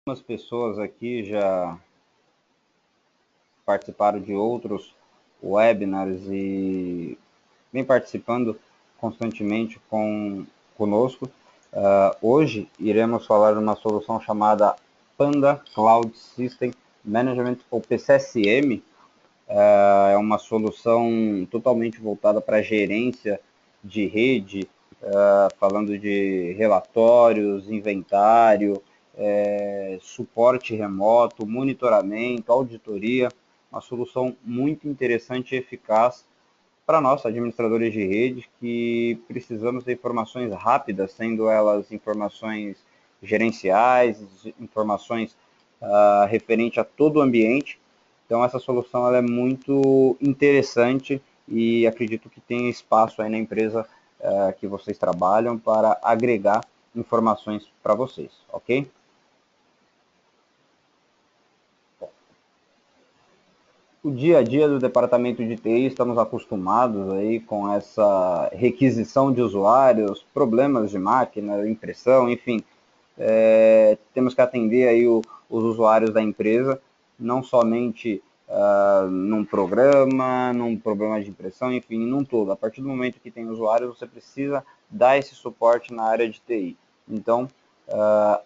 Algumas pessoas aqui já participaram de outros webinars e vem participando constantemente conosco. Hoje iremos falar de uma solução chamada Panda Cloud System Management, ou PCSM. É uma solução totalmente voltada para a gerência de rede, falando de relatórios, inventário, suporte remoto, monitoramento, auditoria. Uma solução muito interessante e eficaz para nós, administradores de rede, que precisamos de informações rápidas, sendo elas informações gerenciais, informações referente a todo o ambiente. Então, essa solução ela é muito interessante e acredito que tem espaço aí na empresa que vocês trabalham para agregar informações para vocês, ok? O dia a dia do departamento de TI, estamos acostumados aí com essa requisição de usuários, problemas de máquina, impressão, enfim, temos que atender aí os usuários da empresa, não somente num programa, num problema de impressão, enfim, num todo. A partir do momento que tem usuários, você precisa dar esse suporte na área de TI. Então,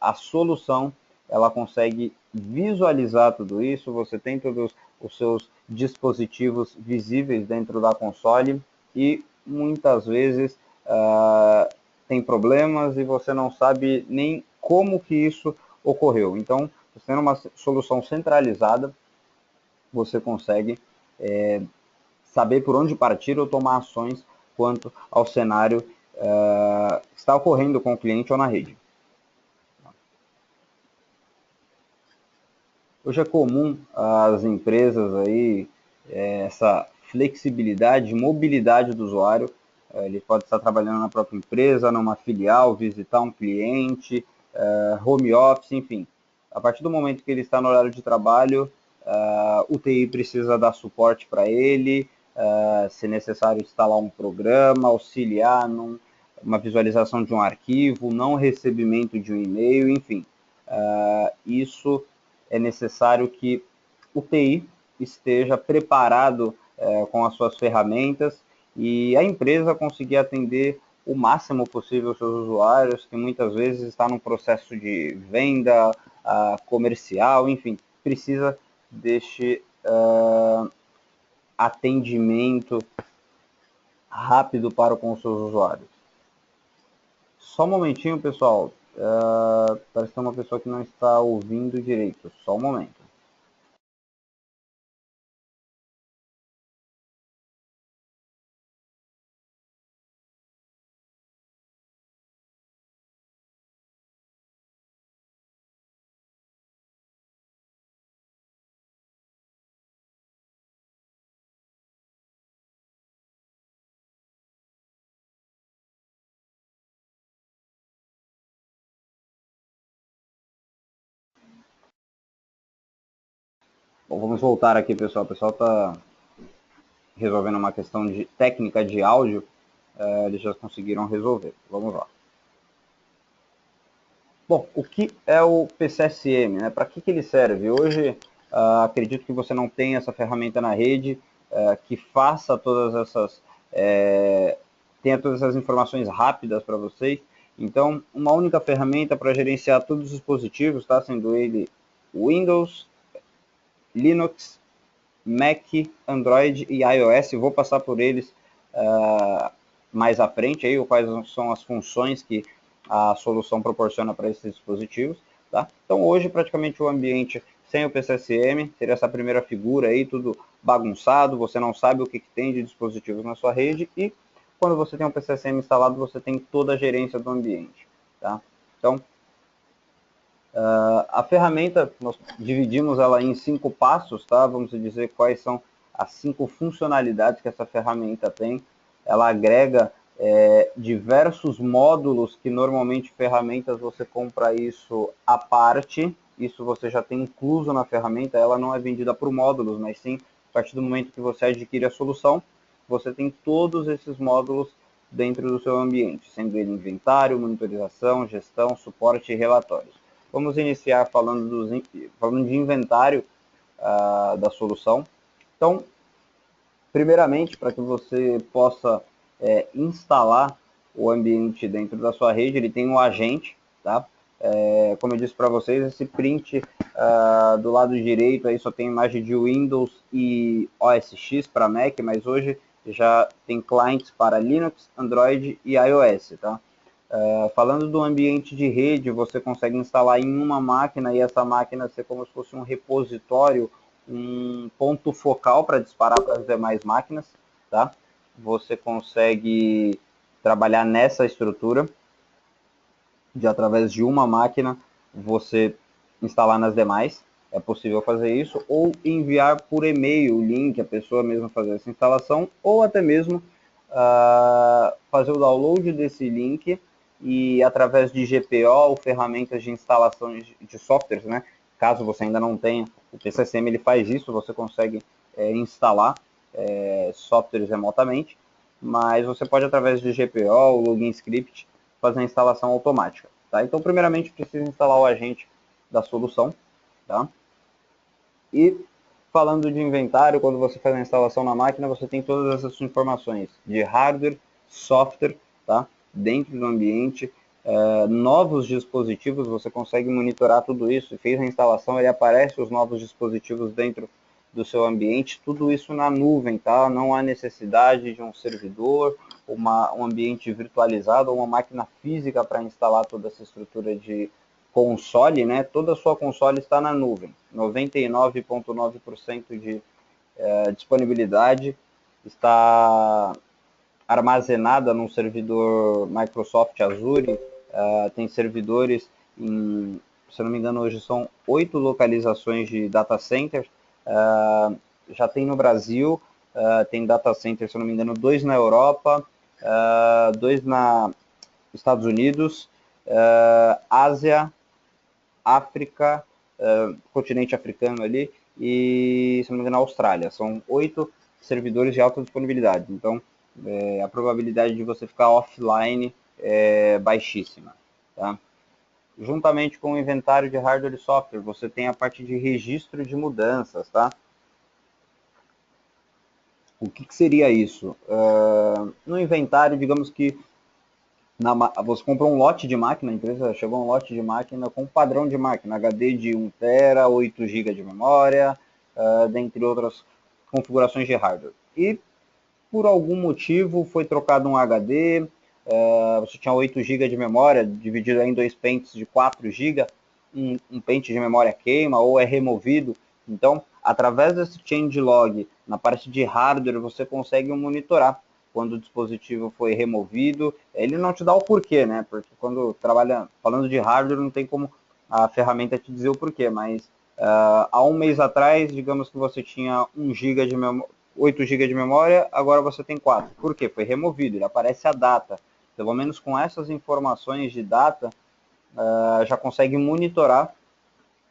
a solução, ela consegue visualizar tudo isso, você tem todos os seus dispositivos visíveis dentro da console e muitas vezes tem problemas e você não sabe nem como que isso ocorreu. Então, tendo uma solução centralizada, você consegue saber por onde partir ou tomar ações quanto ao cenário que está ocorrendo com o cliente ou na rede. Hoje é comum as empresas aí, essa flexibilidade, mobilidade do usuário. Ele pode estar trabalhando na própria empresa, numa filial, visitar um cliente, home office, enfim. A partir do momento que ele está no horário de trabalho, o TI precisa dar suporte para ele, se necessário instalar um programa, auxiliar numa visualização de um arquivo, não recebimento de um e-mail, enfim. Isso é necessário que o TI esteja preparado com as suas ferramentas e a empresa conseguir atender o máximo possível os seus usuários, que muitas vezes está num processo de venda comercial, enfim, precisa deste atendimento rápido para com os seus usuários. Só um momentinho, pessoal. Parece que tem uma pessoa que não está ouvindo direito. Só um momento. Bom, vamos voltar aqui, pessoal. O pessoal está resolvendo uma questão de técnica de áudio. Eles já conseguiram resolver. Vamos lá. Bom, o que é o PCSM? Né? Para que ele serve? Hoje, acredito que você não tem essa ferramenta na rede que faça todas essas... tenha todas essas informações rápidas para vocês. Então, uma única ferramenta para gerenciar todos os dispositivos, tá? Sendo ele Windows, Linux, Mac, Android e iOS. Vou passar por eles mais à frente, aí, quais são as funções que a solução proporciona para esses dispositivos. Tá? Então, hoje, praticamente o ambiente sem o PCSM, seria essa primeira figura aí, tudo bagunçado, você não sabe o que tem de dispositivos na sua rede, e quando você tem um PCSM instalado, você tem toda a gerência do ambiente. Tá? Então, a ferramenta, nós dividimos ela em 5 passos, tá? Vamos dizer quais são as 5 funcionalidades que essa ferramenta tem. Ela agrega diversos módulos que normalmente ferramentas você compra isso à parte, isso você já tem incluso na ferramenta, ela não é vendida por módulos, mas sim, a partir do momento que você adquire a solução, você tem todos esses módulos dentro do seu ambiente, sendo ele inventário, monitorização, gestão, suporte e relatórios. Vamos iniciar falando de inventário da solução. Então, primeiramente, para que você possa instalar o ambiente dentro da sua rede, ele tem um agente, tá? Como eu disse para vocês, esse print do lado direito aí só tem imagem de Windows e OS X para Mac, mas hoje já tem clientes para Linux, Android e iOS, tá? Falando do ambiente de rede, você consegue instalar em uma máquina e essa máquina ser como se fosse um repositório, um ponto focal para disparar para as demais máquinas, tá? Você consegue trabalhar nessa estrutura de através de uma máquina você instalar nas demais, é possível fazer isso, ou enviar por e-mail o link, a pessoa mesmo fazer essa instalação, ou até mesmo fazer o download desse link e através de GPO ou ferramentas de instalação de softwares, né? Caso você ainda não tenha, o PCSM ele faz isso, você consegue instalar softwares remotamente, mas você pode através de GPO, login script, fazer a instalação automática. Tá? Então, primeiramente, precisa instalar o agente da solução. Tá? E falando de inventário, quando você faz a instalação na máquina, você tem todas essas informações de hardware, software, tá? Dentro do ambiente. Novos dispositivos, você consegue monitorar tudo isso. Fez a instalação, ele aparece os novos dispositivos dentro do seu ambiente, tudo isso na nuvem, tá? Não há necessidade de um servidor, um ambiente virtualizado ou uma máquina física para instalar toda essa estrutura de console, né? Toda a sua console está na nuvem, 99,9% de disponibilidade, está armazenada num servidor Microsoft Azure, tem servidores em, se eu não me engano, hoje são 8 localizações de data center, já tem no Brasil, tem data center, se eu não me engano, 2 na Europa, 2 nos Estados Unidos, Ásia, África, continente africano ali, e, se não me engano, Austrália. São 8 servidores de alta disponibilidade. Então, a probabilidade de você ficar offline é baixíssima. Tá? Juntamente com o inventário de hardware e software, você tem a parte de registro de mudanças. Tá? O que seria isso? No inventário, digamos que você comprou um lote de máquina, a empresa chegou a um lote de máquina com padrão de máquina, HD de 1 TB, 8 GB de memória, dentre outras configurações de hardware. E por algum motivo foi trocado um HD, você tinha 8 GB de memória, dividido em 2 pentes de 4 GB, um pente de memória queima ou é removido. Então, através desse changelog, na parte de hardware, você consegue monitorar quando o dispositivo foi removido. Ele não te dá o porquê, né? Porque quando trabalha falando de hardware, não tem como a ferramenta te dizer o porquê, mas há um mês atrás, digamos que você tinha 1 GB de 8 GB de memória, agora você tem 4. Por quê? Foi removido, ele aparece a data. Pelo menos com essas informações de data, já consegue monitorar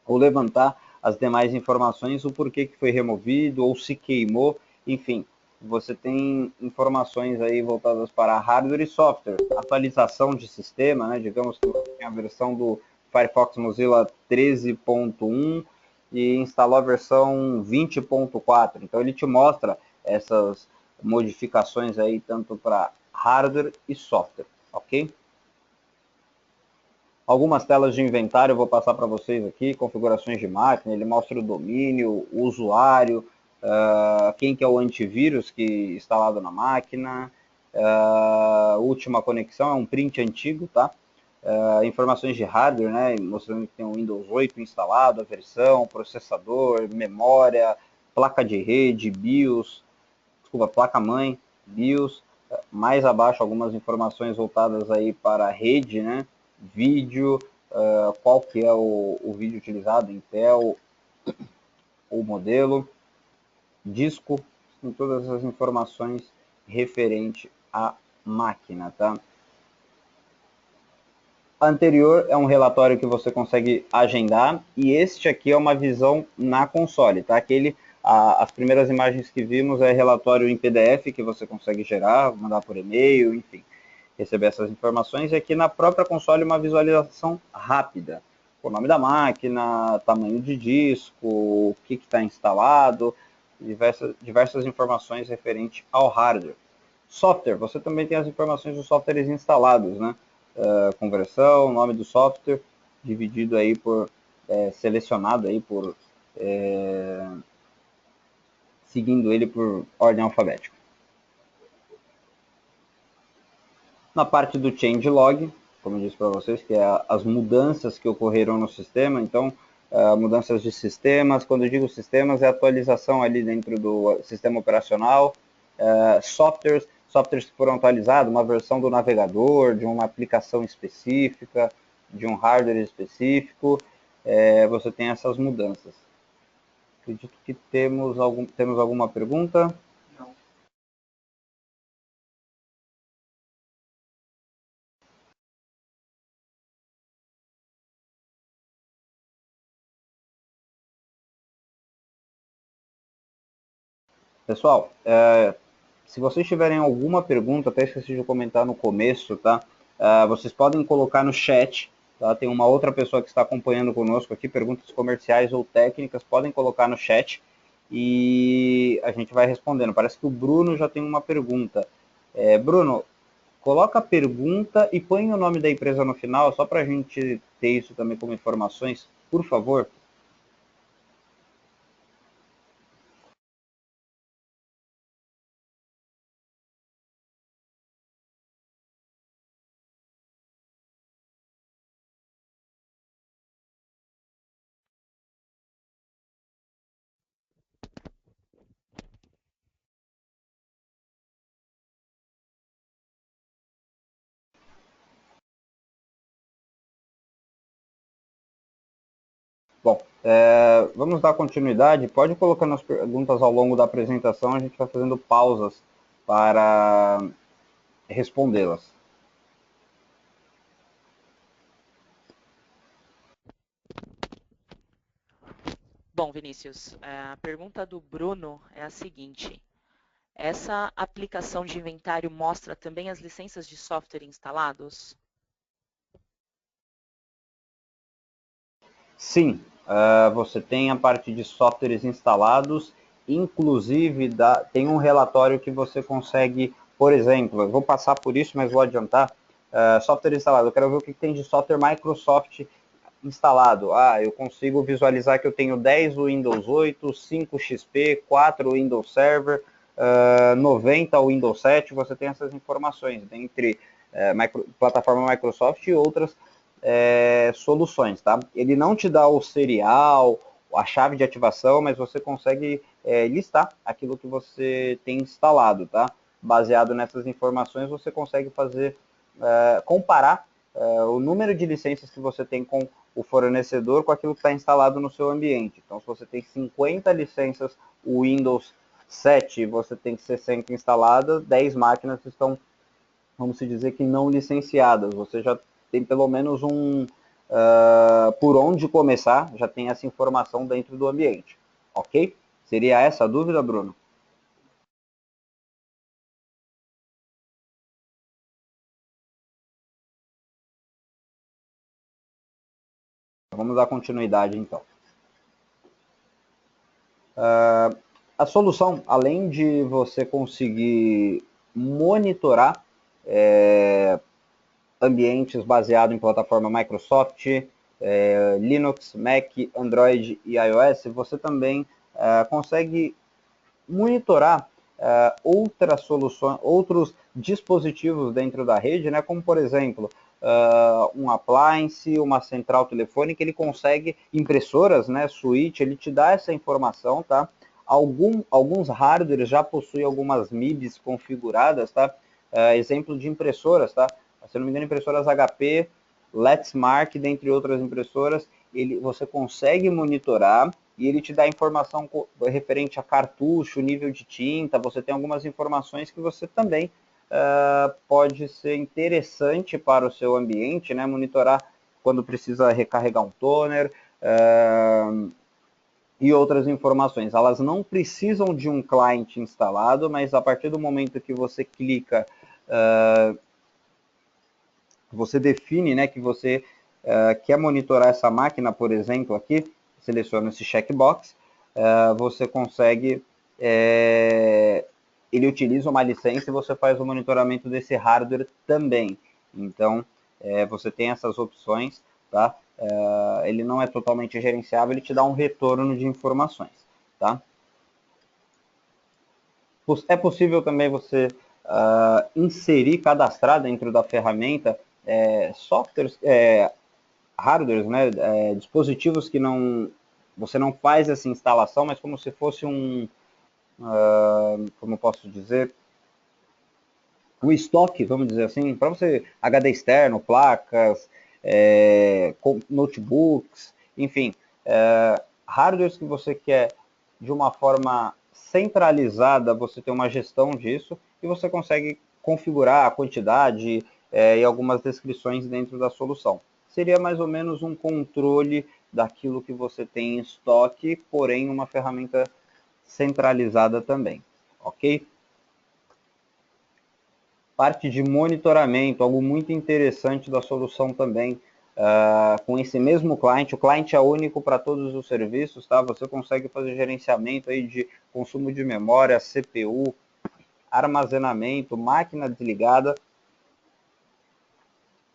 ou levantar as demais informações, o porquê que foi removido ou se queimou, enfim. Você tem informações aí voltadas para hardware e software, atualização de sistema, né? Digamos que você tem a versão do Firefox Mozilla 13.1 e instalou a versão 20.4. Então ele te mostra essas modificações aí tanto para hardware e software, ok? Algumas telas de inventário eu vou passar para vocês aqui, configurações de máquina, ele mostra o domínio, o usuário, quem que é o antivírus que instalado na máquina, última conexão, é um print antigo, tá? Informações de hardware, né? Mostrando que tem o Windows 8 instalado, a versão, processador, memória, placa de rede, BIOS, desculpa, placa-mãe, BIOS, mais abaixo algumas informações voltadas aí para a rede, né? Vídeo, qual que é o vídeo utilizado, Intel, o modelo, disco, com todas as informações referente à máquina, tá? Anterior é um relatório que você consegue agendar e este aqui é uma visão na console, tá? As primeiras imagens que vimos é relatório em PDF que você consegue gerar, mandar por e-mail, enfim, receber essas informações. E aqui na própria console uma visualização rápida. o nome da máquina, tamanho de disco, o que está instalado, diversas informações referentes ao hardware. Software, você também tem as informações dos softwares instalados, né? Conversão, nome do software, dividido aí por, selecionado aí por, seguindo ele por ordem alfabética. Na parte do changelog, como eu disse para vocês, que é as mudanças que ocorreram no sistema, então, mudanças de sistemas, quando eu digo sistemas, é atualização ali dentro do sistema operacional, softwares que foram atualizados, uma versão do navegador, de uma aplicação específica, de um hardware específico, você tem essas mudanças. Acredito que temos alguma pergunta? Não. Pessoal, se vocês tiverem alguma pergunta, até esqueci de comentar no começo, tá? Vocês podem colocar no chat, tá? Tem uma outra pessoa que está acompanhando conosco aqui, perguntas comerciais ou técnicas, podem colocar no chat e a gente vai respondendo. Parece que o Bruno já tem uma pergunta. Bruno, coloca a pergunta e põe o nome da empresa no final, só para a gente ter isso também como informações, por favor. Bom, vamos dar continuidade. Pode colocar nas perguntas ao longo da apresentação, a gente vai fazendo pausas para respondê-las. Bom, Vinícius, a pergunta do Bruno é a seguinte: essa aplicação de inventário mostra também as licenças de software instalados? Sim, você tem a parte de softwares instalados, inclusive tem um relatório que você consegue, por exemplo, eu vou passar por isso, mas vou adiantar, software instalado, eu quero ver o que tem de software Microsoft instalado. Eu consigo visualizar que eu tenho 10 Windows 8, 5 XP, 4 Windows Server, 90 Windows 7, você tem essas informações, dentre plataforma Microsoft e outras soluções, tá? Ele não te dá o serial, a chave de ativação, mas você consegue listar aquilo que você tem instalado, tá? Baseado nessas informações, você consegue fazer, comparar o número de licenças que você tem com o fornecedor com aquilo que está instalado no seu ambiente. Então, se você tem 50 licenças Windows 7 e você tem 60 instaladas, 10 máquinas estão, vamos dizer que não licenciadas. Você já tem pelo menos por onde começar, já tem essa informação dentro do ambiente. Ok? Seria essa a dúvida, Bruno? Vamos dar continuidade, então. A solução, além de você conseguir monitorar ambientes baseados em plataforma Microsoft, Linux, Mac, Android e iOS, você também consegue monitorar outras soluções, outros dispositivos dentro da rede, né, como por exemplo, um appliance, uma central telefônica, ele consegue, impressoras, né, switch, ele te dá essa informação, tá? Alguns hardwares já possuem algumas MIBs configuradas, tá? Exemplo de impressoras, tá? Se não me engano, impressoras HP, Lexmark, dentre outras impressoras, você consegue monitorar e ele te dá informação referente a cartucho, nível de tinta, você tem algumas informações que você também pode ser interessante para o seu ambiente, né? Monitorar quando precisa recarregar um toner e outras informações. Elas não precisam de um client instalado, mas a partir do momento que você clica, você define, né, que você quer monitorar essa máquina, por exemplo, aqui, seleciona esse checkbox, você consegue, ele utiliza uma licença e você faz o monitoramento desse hardware também. Então, você tem essas opções, tá? Ele não é totalmente gerenciável, ele te dá um retorno de informações, tá? É possível também você inserir, cadastrar dentro da ferramenta softwares, hardwares, né, dispositivos que você não faz essa instalação, mas como se fosse como eu posso dizer, o estoque, vamos dizer assim, para você, HD externo, placas, notebooks, enfim, hardwares que você quer de uma forma centralizada, você tem uma gestão disso e você consegue configurar a quantidade e algumas descrições dentro da solução. Seria mais ou menos um controle daquilo que você tem em estoque, porém uma ferramenta centralizada também, ok? Parte de monitoramento, algo muito interessante da solução também, com esse mesmo cliente, o cliente é único para todos os serviços, tá? Você consegue fazer gerenciamento aí de consumo de memória, CPU, armazenamento, máquina desligada,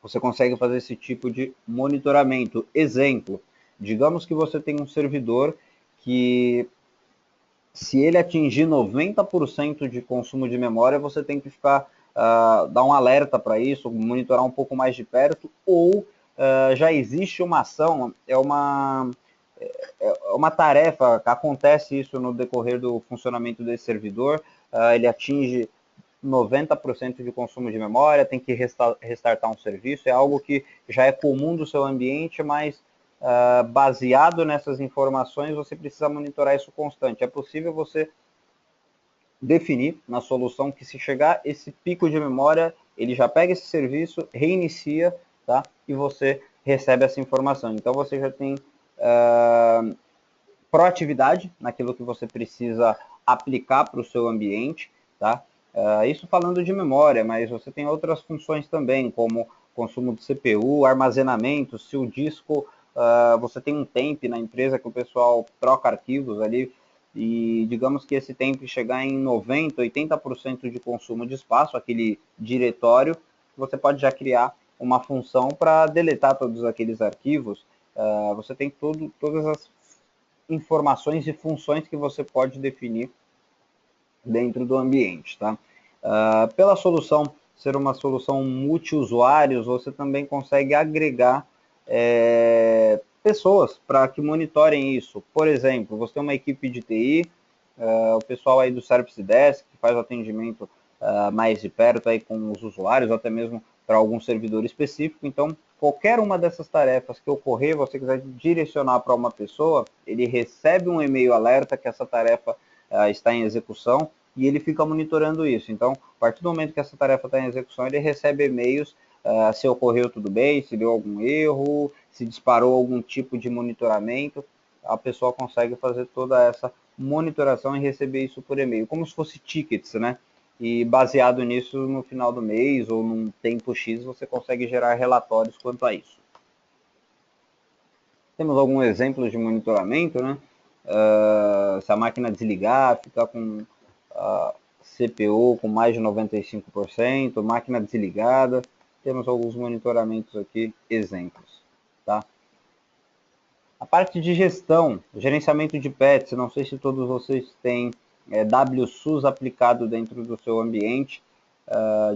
você consegue fazer esse tipo de monitoramento. Exemplo, digamos que você tem um servidor que, se ele atingir 90% de consumo de memória, você tem que ficar, dar um alerta para isso, monitorar um pouco mais de perto, ou já existe uma ação, é uma tarefa, acontece isso no decorrer do funcionamento desse servidor, ele atinge 90% de consumo de memória, tem que restartar um serviço, é algo que já é comum do seu ambiente, mas baseado nessas informações, você precisa monitorar isso constante. É possível você definir na solução que, se chegar esse pico de memória, ele já pega esse serviço, reinicia, tá? E você recebe essa informação. Então você já tem proatividade naquilo que você precisa aplicar para o seu ambiente, tá? Isso falando de memória, mas você tem outras funções também, como consumo de CPU, armazenamento, se o disco, você tem um temp na empresa que o pessoal troca arquivos ali, e digamos que esse temp chegar em 90%, 80% de consumo de espaço, aquele diretório, você pode já criar uma função para deletar todos aqueles arquivos. Você tem todas as informações e funções que você pode definir dentro do ambiente, tá? Pela solução ser uma solução multiusuários, você também consegue agregar pessoas para que monitorem isso. Por exemplo, você tem uma equipe de TI, o pessoal aí do Service Desk, que faz o atendimento mais de perto aí com os usuários, ou até mesmo para algum servidor específico. Então, qualquer uma dessas tarefas que ocorrer, você quiser direcionar para uma pessoa, ele recebe um e-mail alerta que essa tarefa está em execução e ele fica monitorando isso. Então, a partir do momento que essa tarefa está em execução, ele recebe e-mails se ocorreu tudo bem, se deu algum erro, se disparou algum tipo de monitoramento, a pessoa consegue fazer toda essa monitoração e receber isso por e-mail, como se fosse tickets, né? E baseado nisso, no final do mês ou num tempo X, você consegue gerar relatórios quanto a isso. Temos algum exemplo de monitoramento, né? Se a máquina desligar, ficar com CPU com mais de 95%, máquina desligada, temos alguns monitoramentos aqui, exemplos, tá? A parte de gestão, gerenciamento de pets, não sei se todos vocês têm WSUS aplicado dentro do seu ambiente.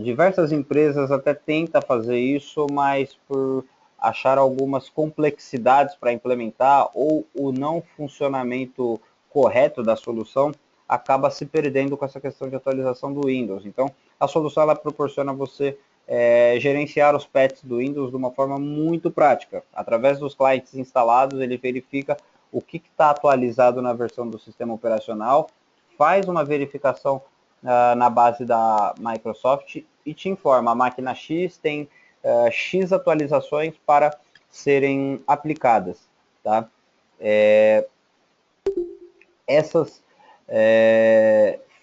Diversas empresas até tentam fazer isso, mas por achar algumas complexidades para implementar ou o não funcionamento correto da solução, acaba se perdendo com essa questão de atualização do Windows. Então, a solução ela proporciona você gerenciar os pets do Windows de uma forma muito prática. Através dos clientes instalados, ele verifica o que está atualizado na versão do sistema operacional, faz uma verificação na base da Microsoft e te informa, a máquina X tem X atualizações para serem aplicadas. Tá? Essas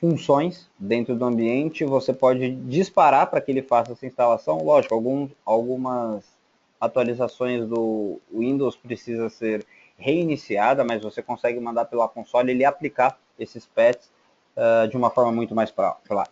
funções dentro do ambiente, você pode disparar para que ele faça essa instalação. Lógico, algumas atualizações do Windows precisa ser reiniciada, mas você consegue mandar pela console e ele aplicar esses patches de uma forma muito mais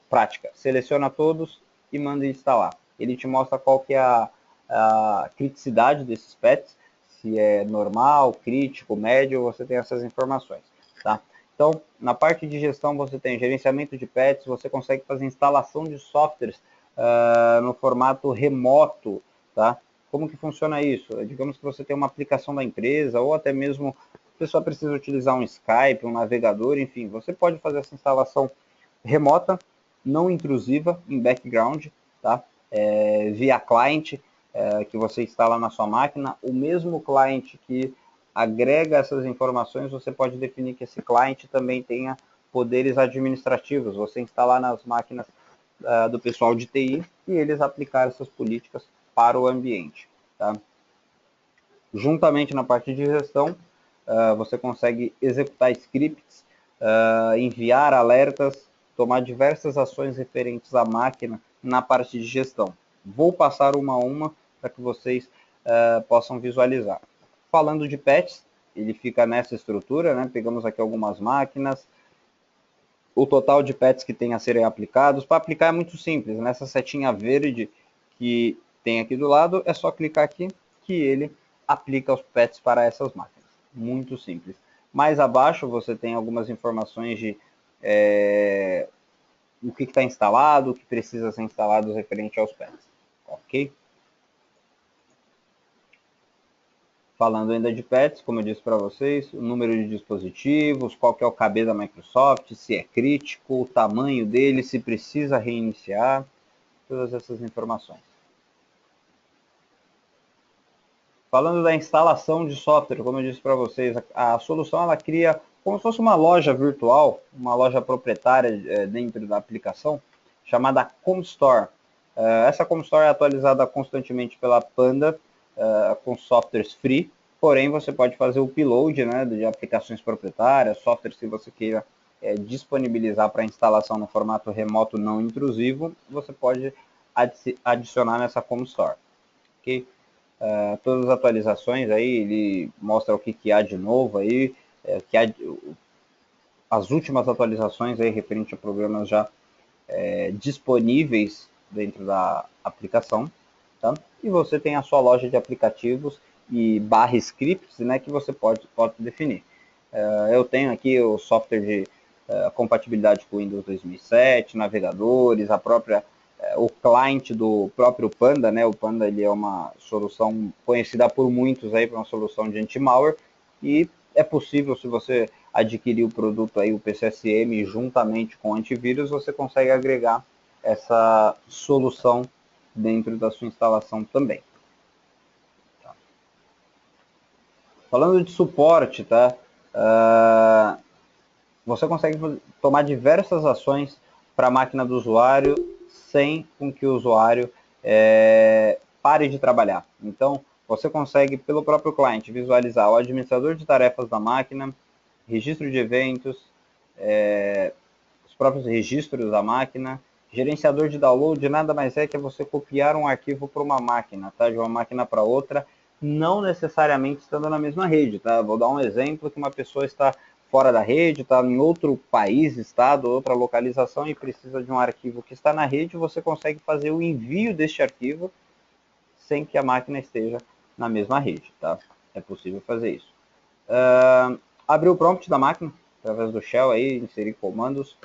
prática. Seleciona todos e manda instalar. Ele te mostra qual que é a criticidade desses patches, se é normal, crítico, médio, você tem essas informações. Tá? Então, na parte de gestão, você tem gerenciamento de patches, você consegue fazer instalação de softwares no formato remoto. Tá? Como que funciona isso? Digamos que você tem uma aplicação da empresa, ou até mesmo a pessoa precisa utilizar um Skype, um navegador, enfim, você pode fazer essa instalação remota, não intrusiva, em background, tá? Via client, que você instala na sua máquina. O mesmo client que agrega essas informações, você pode definir que esse client também tenha poderes administrativos. Você instalar nas máquinas do pessoal de TI e eles aplicar essas políticas para o ambiente. Tá? Juntamente na parte de gestão, você consegue executar scripts, enviar alertas, tomar diversas ações referentes à máquina na parte de gestão. Vou passar uma a uma para que vocês possam visualizar. Falando de patches, ele fica nessa estrutura, né? Pegamos aqui algumas máquinas, o total de patches que tem a serem aplicados. Para aplicar é muito simples, nessa setinha verde que tem aqui do lado, é só clicar aqui que ele aplica os patches para essas máquinas. Muito simples. Mais abaixo você tem algumas informações de o que está instalado, o que precisa ser instalado referente aos patches. Ok? Falando ainda de patches, como eu disse para vocês, o número de dispositivos, qual que é o KB da Microsoft, se é crítico, o tamanho dele, se precisa reiniciar, todas essas informações. Falando da instalação de software, como eu disse para vocês, a solução ela cria como se fosse uma loja virtual, uma loja proprietária dentro da aplicação, chamada ComStore. Essa ComStore é atualizada constantemente pela Panda, com softwares free, porém você pode fazer o upload, né, de aplicações proprietárias, softwares que você queira disponibilizar para instalação no formato remoto não intrusivo, você pode adicionar nessa ComStore. Okay? Todas as atualizações aí, ele mostra o que há de novo aí, as últimas atualizações aí referente a programas já disponíveis dentro da aplicação, tá? E você tem a sua loja de aplicativos e barra scripts, né, que você pode definir. Eu tenho aqui o software de compatibilidade com Windows 2007, navegadores, a própria o client do próprio Panda, né? O Panda ele é uma solução conhecida por muitos aí para uma solução de anti-malware e é possível, se você adquirir o produto aí, o PCSM, juntamente com o antivírus, você consegue agregar essa solução dentro da sua instalação também. Tá. Falando de suporte, tá? Você consegue tomar diversas ações para a máquina do usuário sem com que o usuário pare de trabalhar. Então, você consegue, pelo próprio cliente, visualizar o administrador de tarefas da máquina, registro de eventos, os próprios registros da máquina, gerenciador de download, nada mais é que você copiar um arquivo para uma máquina, tá? De uma máquina para outra, não necessariamente estando na mesma rede, tá? Vou dar um exemplo que uma pessoa está fora da rede, está em outro país, estado, outra localização e precisa de um arquivo que está na rede, você consegue fazer o envio deste arquivo sem que a máquina esteja na mesma rede, tá? É possível fazer isso. Abrir o prompt da máquina, através do shell aí, inserir comandos,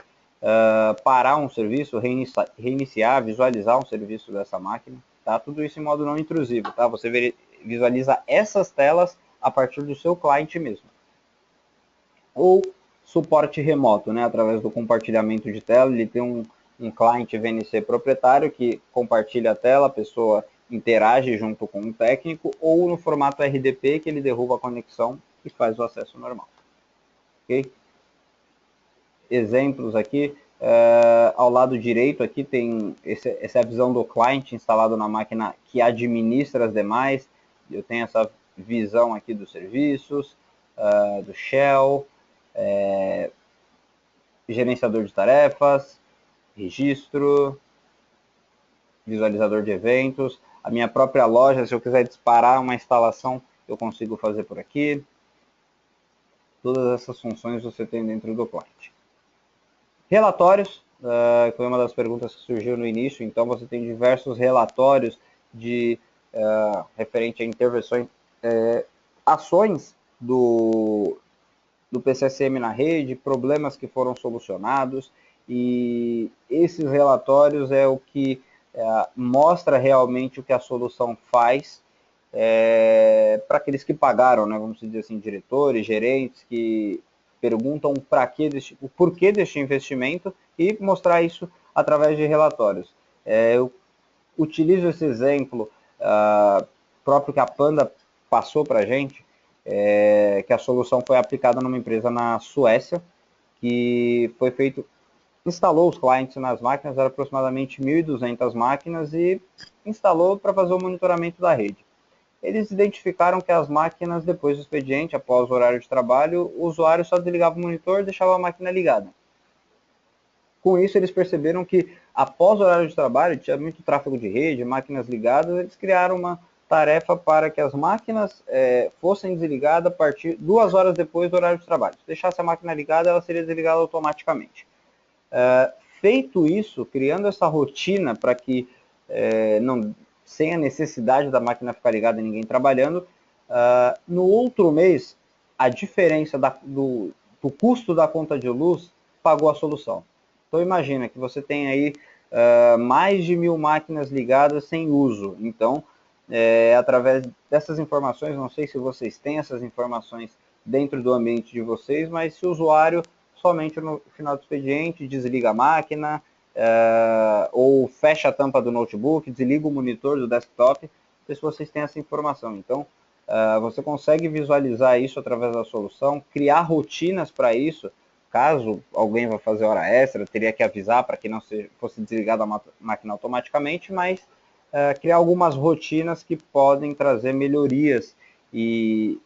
parar um serviço, reiniciar, visualizar um serviço dessa máquina, tá? Tudo isso em modo não intrusivo, tá? Você visualiza essas telas a partir do seu cliente mesmo. Ou suporte remoto, né? Através do compartilhamento de tela, ele tem um cliente VNC proprietário que compartilha a tela, a pessoa interage junto com o técnico, ou no formato RDP, que ele derruba a conexão e faz o acesso normal. Ok? Exemplos aqui, ao lado direito aqui tem essa é a visão do cliente instalado na máquina que administra as demais. Eu tenho essa visão aqui dos serviços, do shell, gerenciador de tarefas, registro, visualizador de eventos. a minha própria loja, se eu quiser disparar uma instalação, eu consigo fazer por aqui. Todas essas funções você tem dentro do client. Relatórios, foi uma das perguntas que surgiu no início, então você tem diversos relatórios de referente a intervenções, ações do PCSM na rede, problemas que foram solucionados, e esses relatórios é o que mostra realmente o que a solução faz para aqueles que pagaram, né, vamos dizer assim, diretores, gerentes, que perguntam o porquê deste investimento e mostrar isso através de relatórios. Eu utilizo esse exemplo próprio que a Panda passou para a gente, que a solução foi aplicada numa empresa na Suécia, que foi feito, instalou os clientes nas máquinas, eram aproximadamente 1.200 máquinas, e instalou para fazer o monitoramento da rede. Eles identificaram que as máquinas, depois do expediente, após o horário de trabalho, o usuário só desligava o monitor e deixava a máquina ligada. Com isso, eles perceberam que, após o horário de trabalho, tinha muito tráfego de rede, máquinas ligadas, eles criaram uma tarefa para que as máquinas fossem desligadas a partir 2 horas depois do horário de trabalho. Se deixasse a máquina ligada, ela seria desligada automaticamente. Feito isso, criando essa rotina para que, sem a necessidade da máquina ficar ligada e ninguém trabalhando, no outro mês, a diferença do custo da conta de luz pagou a solução. Então imagina que você tem aí mais de 1.000 máquinas ligadas sem uso. Então, através dessas informações, não sei se vocês têm essas informações dentro do ambiente de vocês, mas se o usuário somente no final do expediente desliga a máquina, ou fecha a tampa do notebook, desliga o monitor do desktop, não sei se vocês têm essa informação. Então, você consegue visualizar isso através da solução, criar rotinas para isso. Caso alguém vá fazer hora extra, teria que avisar para que não fosse desligada a máquina automaticamente, mas criar algumas rotinas que podem trazer melhorias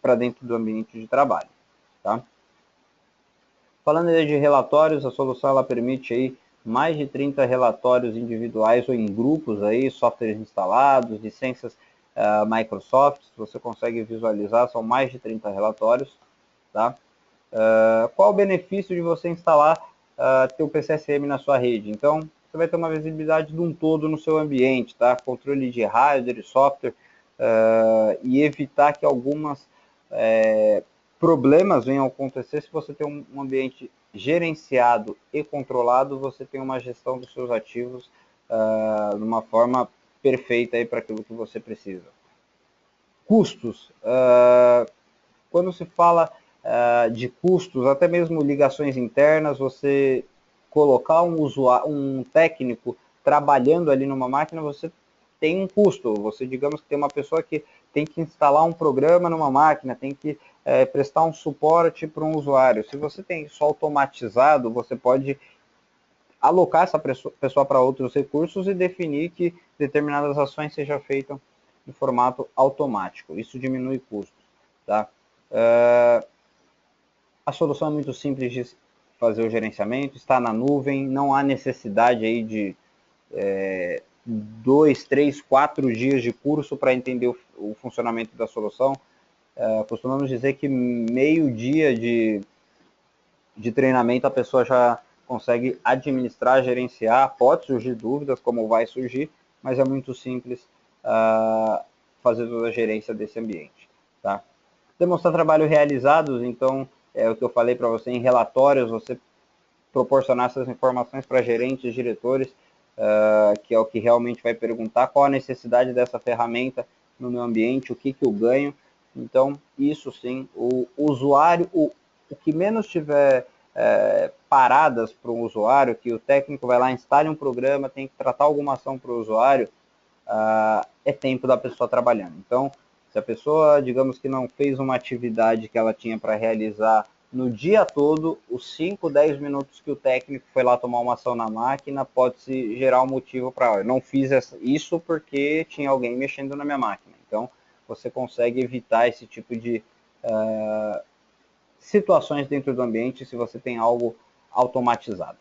para dentro do ambiente de trabalho. Tá? Falando de relatórios, a solução ela permite aí mais de 30 relatórios individuais ou em grupos, aí, softwares instalados, licenças Microsoft, você consegue visualizar, são mais de 30 relatórios. Tá? Qual o benefício de você instalar teu PCSM na sua rede? Então, você vai ter uma visibilidade de um todo no seu ambiente, tá? Controle de hardware, software, e evitar que algumas problemas venham a acontecer. Se você tem um ambiente gerenciado e controlado, você tem uma gestão dos seus ativos de uma forma perfeita para aquilo que você precisa. Custos. Quando se fala de custos, até mesmo ligações internas, você colocar um técnico trabalhando ali numa máquina, você tem um custo. Você, digamos que tem uma pessoa que tem que instalar um programa numa máquina, tem que prestar um suporte para um usuário. Se você tem isso automatizado, você pode alocar essa pessoa para outros recursos e definir que determinadas ações sejam feitas em formato automático. Isso diminui custos. Tá? A solução é muito simples de fazer o gerenciamento, está na nuvem, não há necessidade aí de 2, 3, 4 dias de curso para entender o funcionamento da solução. Costumamos dizer que meio dia de treinamento a pessoa já consegue administrar, gerenciar. Pode surgir dúvidas, como vai surgir, mas é muito simples fazer toda a gerência desse ambiente. Tá? Demonstrar trabalho realizados, então, é o que eu falei para você em relatórios, você proporcionar essas informações para gerentes, diretores, que é o que realmente vai perguntar qual a necessidade dessa ferramenta no meu ambiente, o que eu ganho. Então, isso sim, o usuário, o que menos tiver paradas para o usuário, que o técnico vai lá, instale um programa, tem que tratar alguma ação para o usuário, é tempo da pessoa trabalhando. Então, se a pessoa, digamos que não fez uma atividade que ela tinha para realizar no dia todo, os 5, 10 minutos que o técnico foi lá tomar uma ação na máquina, pode-se gerar um motivo para, não fiz isso porque tinha alguém mexendo na minha máquina. Então, você consegue evitar esse tipo de situações dentro do ambiente se você tem algo automatizado.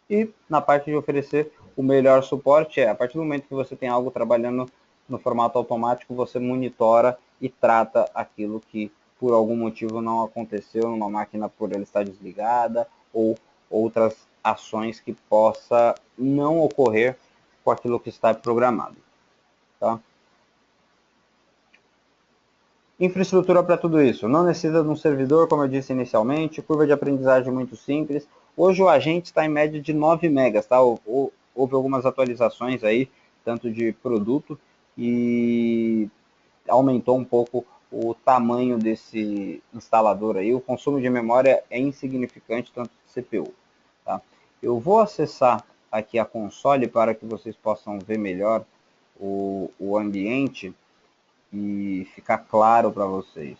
E na parte de oferecer o melhor suporte, a partir do momento que você tem algo trabalhando no formato automático, você monitora e trata aquilo que por algum motivo não aconteceu numa máquina por ela estar desligada ou outras ações que possa não ocorrer com aquilo que está programado. Tá? Infraestrutura para tudo isso. Não necessita de um servidor, como eu disse inicialmente, curva de aprendizagem muito simples. Hoje o agente está em média de 9 megas, tá? Houve algumas atualizações aí, tanto de produto, e aumentou um pouco o tamanho desse instalador aí. O consumo de memória é insignificante, tanto de CPU. Tá? Eu vou acessar aqui a console para que vocês possam ver melhor o ambiente e ficar claro para vocês.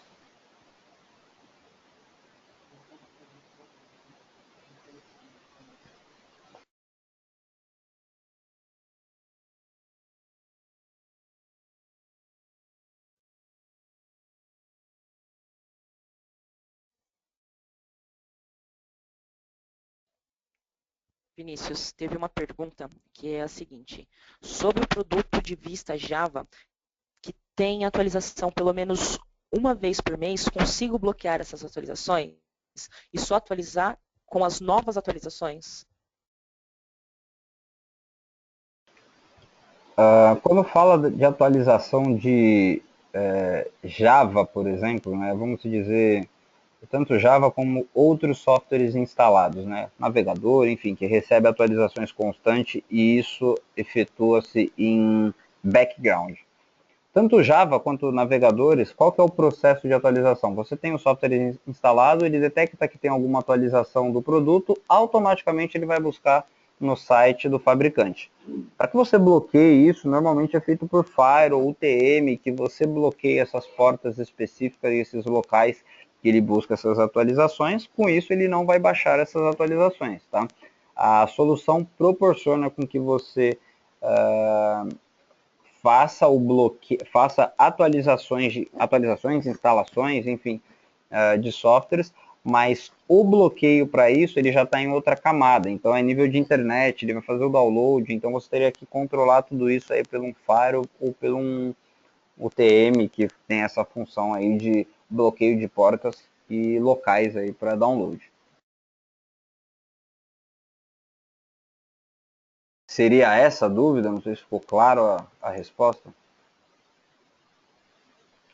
Vinícius, teve uma pergunta que é a seguinte: sobre o produto de vista Java, que tem atualização pelo menos uma vez por mês, consigo bloquear essas atualizações e só atualizar com as novas atualizações? Quando fala de atualização de Java, por exemplo, né, vamos dizer, tanto Java como outros softwares instalados, né, navegador, enfim, que recebe atualizações constantes e isso efetua-se em background. Tanto Java quanto navegadores, qual que é o processo de atualização? Você tem o software instalado, ele detecta que tem alguma atualização do produto, automaticamente ele vai buscar no site do fabricante. Para que você bloqueie isso, normalmente é feito por Fire ou UTM, que você bloqueia essas portas específicas e esses locais que ele busca essas atualizações, com isso ele não vai baixar essas atualizações. Tá? A solução proporciona com que você faça o bloqueio, faça atualizações, instalações, enfim, de softwares, mas o bloqueio para isso ele já está em outra camada. Então é nível de internet, ele vai fazer o download, então você teria que controlar tudo isso aí pelo um Fire ou pelo um UTM que tem essa função aí de bloqueio de portas e locais aí para download. Seria essa a dúvida? Não sei se ficou claro a resposta.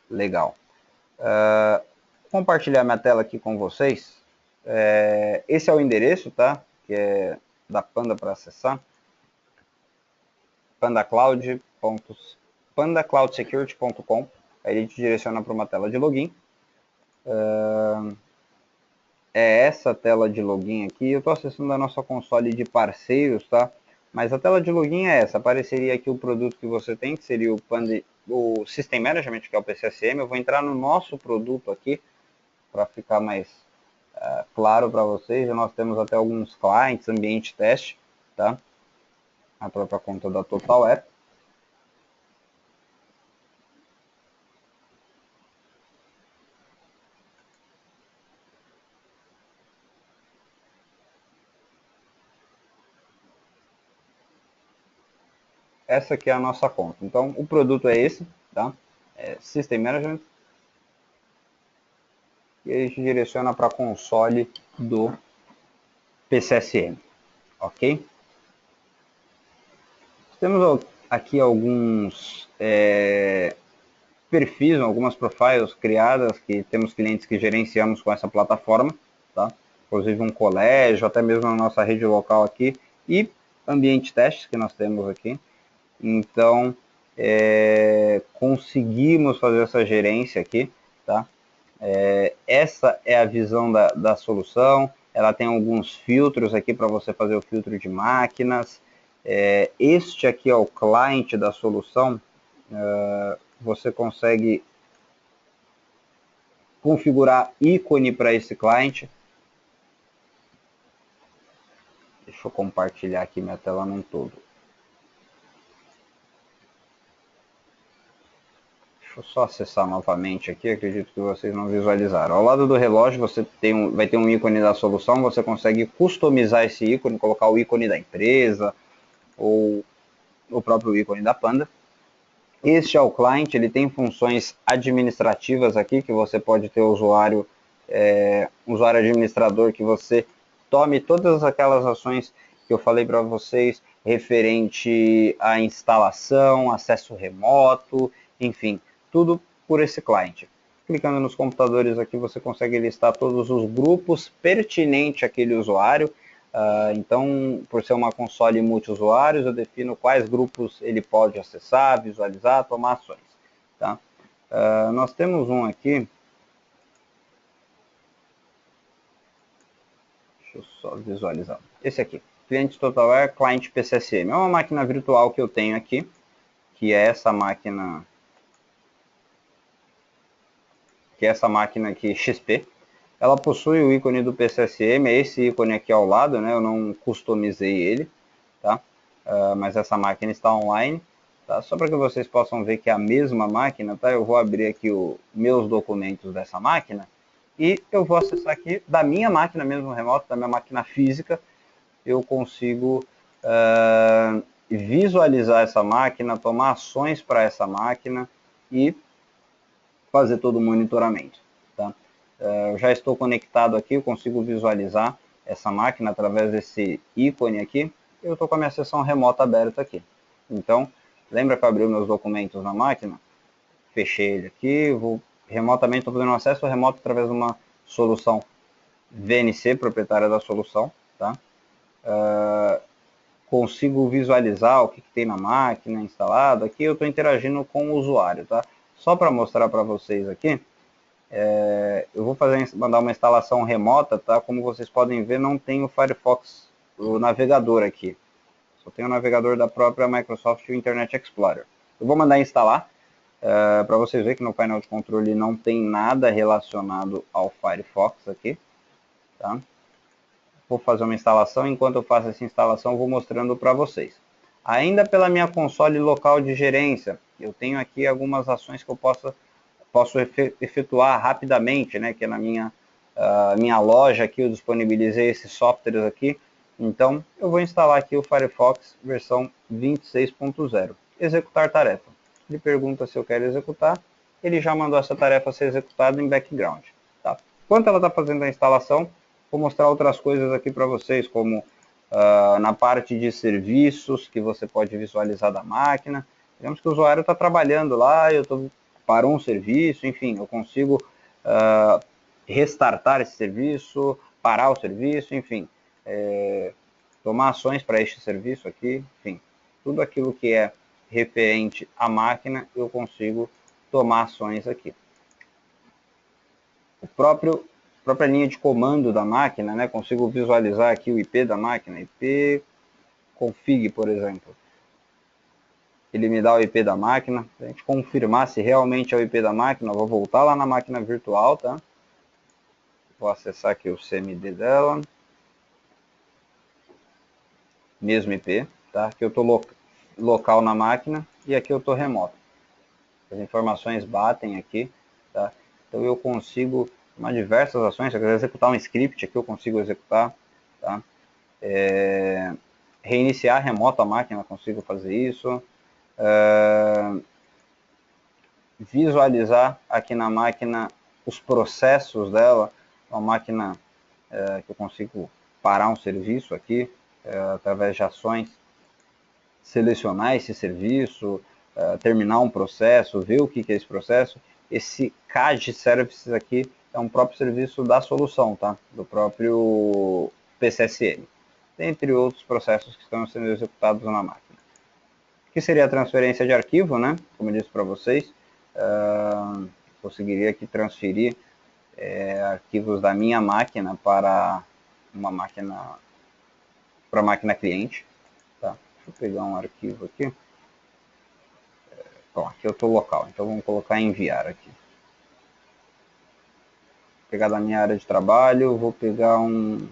Legal. Compartilhar minha tela aqui com vocês. Esse é o endereço, tá? Que é da Panda para acessar. pandacloudsecurity.com. Aí ele te direciona para uma tela de login. É essa tela de login aqui. Eu estou acessando a nossa console de parceiros, tá? Mas a tela de login é essa. Apareceria aqui o produto que você tem, que seria o System Management, que é o PCSM. Eu vou entrar no nosso produto aqui, para ficar mais claro para vocês. Nós temos até alguns clientes, ambiente teste, tá? A própria conta da Total App. Essa aqui é a nossa conta. Então, o produto é esse, tá? É System Management. E a gente direciona para a console do PCSM, ok? Temos aqui alguns perfis, algumas profiles criadas que temos clientes que gerenciamos com essa plataforma, tá? Inclusive um colégio, até mesmo na nossa rede local aqui, e ambiente testes que nós temos aqui. Então, conseguimos fazer essa gerência aqui, tá? Essa é a visão da solução. Ela tem alguns filtros aqui para você fazer o filtro de máquinas. Este aqui é o client da solução. Você consegue configurar ícone para esse cliente. Deixa eu compartilhar aqui minha tela num todo. Deixa eu só acessar novamente aqui, acredito que vocês não visualizaram. Ao lado do relógio você vai ter um ícone da solução, você consegue customizar esse ícone, colocar o ícone da empresa ou o próprio ícone da Panda. Este é o client, ele tem funções administrativas aqui, que você pode ter usuário administrador, que você tome todas aquelas ações que eu falei para vocês, referente à instalação, acesso remoto, enfim, tudo por esse client. Clicando nos computadores aqui, você consegue listar todos os grupos pertinentes àquele usuário. Então, por ser uma console multiusuários, eu defino quais grupos ele pode acessar, visualizar, tomar ações. Tá? Nós temos um aqui. Deixa eu só visualizar. Esse aqui, Cliente TotalWare Client PCSM. É uma máquina virtual que eu tenho aqui, que é essa máquina aqui XP. Ela possui o ícone do PCSM, é esse ícone aqui ao lado, né? Eu não customizei ele, tá? Mas essa máquina está online, tá? Só para que vocês possam ver que é a mesma máquina, tá? Eu vou abrir aqui os meus documentos dessa máquina e eu vou acessar aqui da minha máquina mesmo remoto, da minha máquina física, eu consigo visualizar essa máquina, tomar ações para essa máquina e fazer todo o monitoramento. Tá? Eu já estou conectado aqui, eu consigo visualizar essa máquina através desse ícone aqui. Eu estou com a minha sessão remota aberta aqui. Então, lembra que eu abri meus documentos na máquina? Fechei ele aqui, vou remotamente, estou fazendo um acesso remoto através de uma solução VNC, proprietária da solução. Tá? Consigo visualizar o que tem na máquina instalado. Aqui eu estou interagindo com o usuário. Tá? Só para mostrar para vocês aqui, eu vou mandar uma instalação remota, tá? Como vocês podem ver, não tem o Firefox, o navegador aqui. Só tem o navegador da própria Microsoft e o Internet Explorer. Eu vou mandar instalar, para vocês verem que no painel de controle não tem nada relacionado ao Firefox aqui. Tá? Vou fazer uma instalação, enquanto eu faço essa instalação, eu vou mostrando para vocês. Ainda pela minha console local de gerência, eu tenho aqui algumas ações que eu posso efetuar rapidamente, né, que é na minha loja aqui, eu disponibilizei esses softwares aqui. Então, eu vou instalar aqui o Firefox versão 26.0. Executar tarefa. Ele pergunta se eu quero executar. Ele já mandou essa tarefa ser executada em background. Tá? Enquanto ela está fazendo a instalação, vou mostrar outras coisas aqui para vocês, como na parte de serviços, que você pode visualizar da máquina. Digamos que o usuário está trabalhando lá, parou um serviço, enfim, eu consigo restartar esse serviço, parar o serviço, enfim, tomar ações para este serviço aqui, enfim, tudo aquilo que é referente à máquina, eu consigo tomar ações aqui. A própria linha de comando da máquina, né, consigo visualizar aqui o IP da máquina, IP config, por exemplo. Ele me dá o IP da máquina. Para a gente confirmar se realmente é o IP da máquina, eu vou voltar lá na máquina virtual, tá? Vou acessar aqui o CMD dela. Mesmo IP, tá? Aqui eu estou local na máquina e aqui eu estou remoto. As informações batem aqui, tá? Então eu consigo tomar diversas ações. Se eu quiser executar um script aqui, eu consigo executar, tá? Reiniciar remoto a máquina, consigo fazer isso. Visualizar aqui na máquina os processos dela, uma máquina que eu consigo parar um serviço aqui, através de ações, selecionar esse serviço, terminar um processo, ver o que é esse processo. Esse CAD Services aqui é um próprio serviço da solução, tá? Do próprio PCSM, entre outros processos que estão sendo executados na máquina. Que seria a transferência de arquivo, né? Como eu disse para vocês, conseguiria aqui transferir arquivos da minha máquina para uma máquina cliente. Tá? Deixa eu pegar um arquivo aqui. Bom, aqui eu estou local, então vamos colocar enviar aqui. Vou pegar da minha área de trabalho, vou pegar uma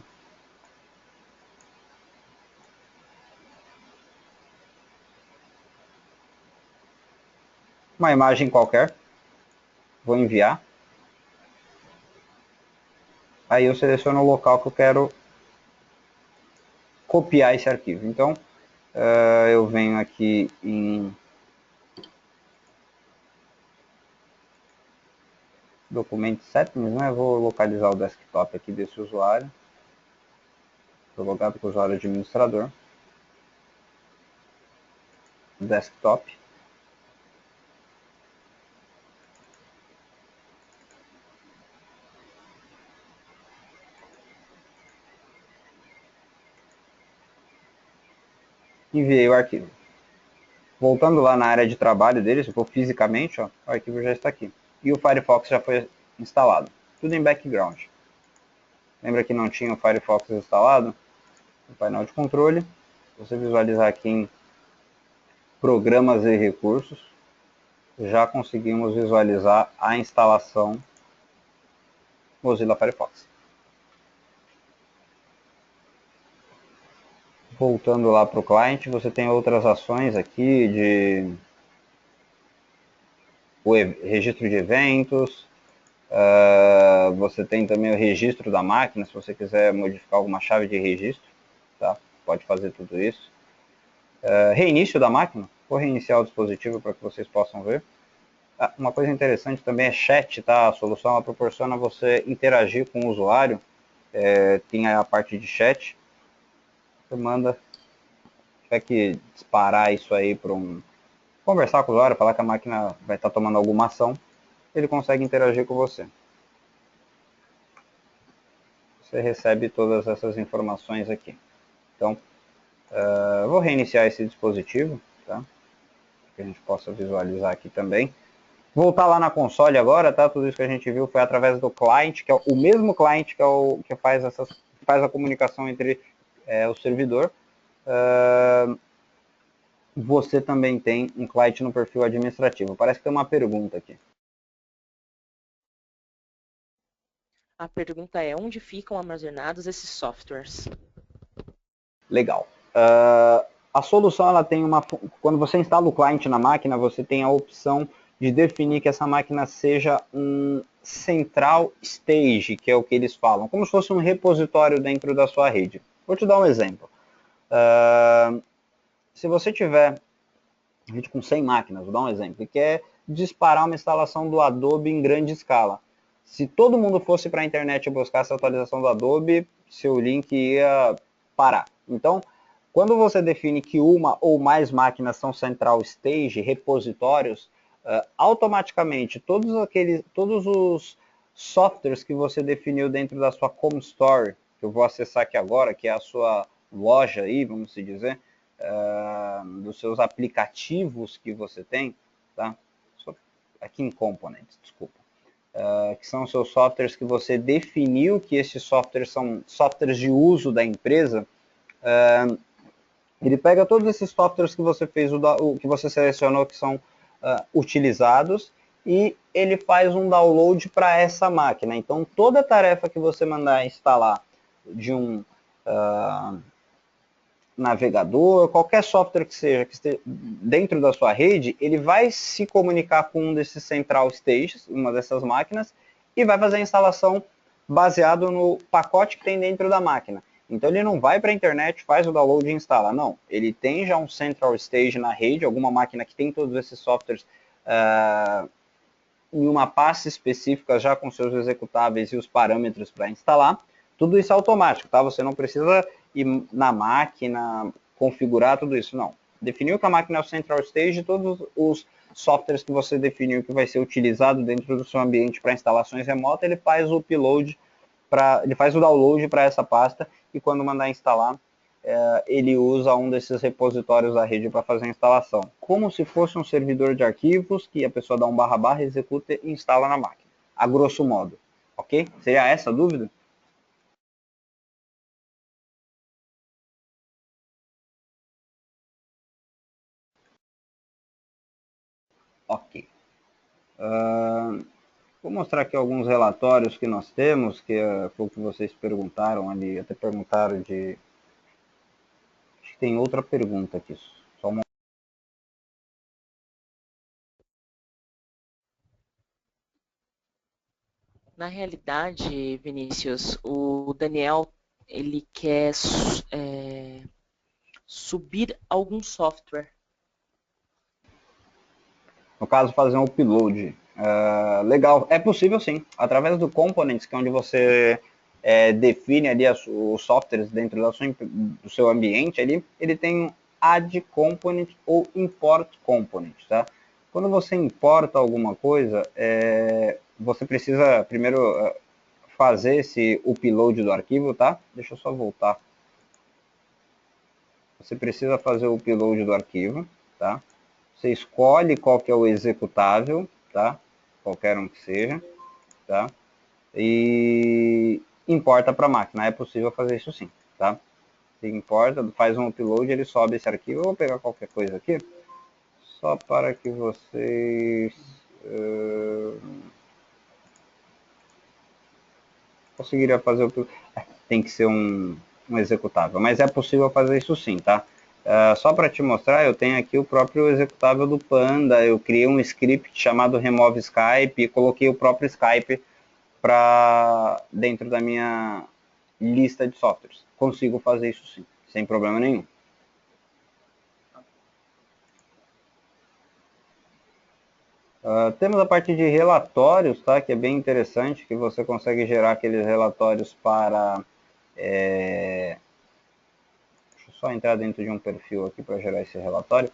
imagem qualquer, vou enviar. Aí eu seleciono o local que eu quero copiar esse arquivo. Então, eu venho aqui em Document Settings, né? Vou localizar o desktop aqui desse usuário. Estou logado com o usuário administrador. Desktop. Enviei o arquivo. Voltando lá na área de trabalho dele, se for fisicamente, ó, o arquivo já está aqui. E o Firefox já foi instalado. Tudo em background. Lembra que não tinha o Firefox instalado? No painel de controle. Se você visualizar aqui em Programas e Recursos, já conseguimos visualizar a instalação Mozilla Firefox. Voltando lá para o cliente, você tem outras ações aqui de o registro de eventos, você tem também o registro da máquina, se você quiser modificar alguma chave de registro, tá? Pode fazer tudo isso. Reinício da máquina, vou reiniciar o dispositivo para que vocês possam ver. Uma coisa interessante também é chat, tá? A solução ela proporciona você interagir com o usuário, tem a parte de chat, você manda, tiver que disparar isso aí para conversar com o usuário, falar que a máquina vai estar tomando alguma ação, ele consegue interagir com você. Você recebe todas essas informações aqui. Então, vou reiniciar esse dispositivo, tá? Para que a gente possa visualizar aqui também. Voltar lá na console agora, tá? Tudo isso que a gente viu foi através do client, que é o mesmo client que faz a comunicação entre o servidor. Você também tem um client no perfil administrativo. Parece que tem uma pergunta aqui. A pergunta é: onde ficam armazenados esses softwares? Legal. A solução ela tem quando você instala o client na máquina, você tem a opção de definir que essa máquina seja um central stage, que é o que eles falam, como se fosse um repositório dentro da sua rede. Vou te dar um exemplo. Se você tiver rede com 100 máquinas, vou dar um exemplo, e quer disparar uma instalação do Adobe em grande escala. Se todo mundo fosse para a internet buscar essa atualização do Adobe, seu link ia parar. Então, quando você define que uma ou mais máquinas são central stage, repositórios, automaticamente todos os softwares que você definiu dentro da sua Home Store, que eu vou acessar aqui agora, que é a sua loja aí, vamos se dizer, dos seus aplicativos que você tem, tá? Aqui em Components, desculpa. Que são os seus softwares que você definiu que esses softwares são softwares de uso da empresa. Ele pega todos esses softwares que você fez, que você selecionou que são utilizados, e ele faz um download para essa máquina. Então, toda tarefa que você mandar instalar de um navegador, qualquer software que seja que esteja dentro da sua rede, ele vai se comunicar com um desses central stages, uma dessas máquinas, e vai fazer a instalação baseado no pacote que tem dentro da máquina. Então ele não vai para a internet, faz o download e instala, não. Ele tem já um central stage na rede, alguma máquina que tem todos esses softwares em uma pasta específica já com seus executáveis e os parâmetros para instalar. Tudo isso é automático, tá? Você não precisa ir na máquina, configurar tudo isso, não. Definiu que a máquina é o central stage, todos os softwares que você definiu que vai ser utilizado dentro do seu ambiente para instalações remotas, ele faz o upload, ele faz o download para essa pasta, e quando mandar instalar, ele usa um desses repositórios da rede para fazer a instalação. Como se fosse um servidor de arquivos que a pessoa dá um // executa e instala na máquina. A grosso modo. Ok? Seria essa a dúvida? Ok. Vou mostrar aqui alguns relatórios que nós temos, que foi o que vocês perguntaram ali, até perguntaram de... Acho que tem outra pergunta aqui. Só uma... Na realidade, Vinícius, o Daniel ele quer subir algum software. No caso, fazer um upload. Legal, é possível sim, através do Components, que é onde você define ali os softwares dentro do seu ambiente, ali, ele tem um add component ou import component, tá? Quando você importa alguma coisa, você precisa primeiro fazer esse upload do arquivo, tá? Deixa eu só voltar. Você precisa fazer o upload do arquivo, tá? Você escolhe qual que é o executável, tá? Qualquer um que seja, tá? E importa para a máquina. É possível fazer isso sim, tá? Você importa, faz um upload, ele sobe esse arquivo. Eu vou pegar qualquer coisa aqui, só para que vocês conseguiriam fazer o que tem que ser um executável, mas é possível fazer isso sim, tá? Só para te mostrar, eu tenho aqui o próprio executável do Panda, eu criei um script chamado remove Skype e coloquei o próprio Skype para dentro da minha lista de softwares. Consigo fazer isso sim, sem problema nenhum. Temos a parte de relatórios, tá? Que é bem interessante, que você consegue gerar aqueles relatórios para... Deixa eu só entrar dentro de um perfil aqui para gerar esse relatório.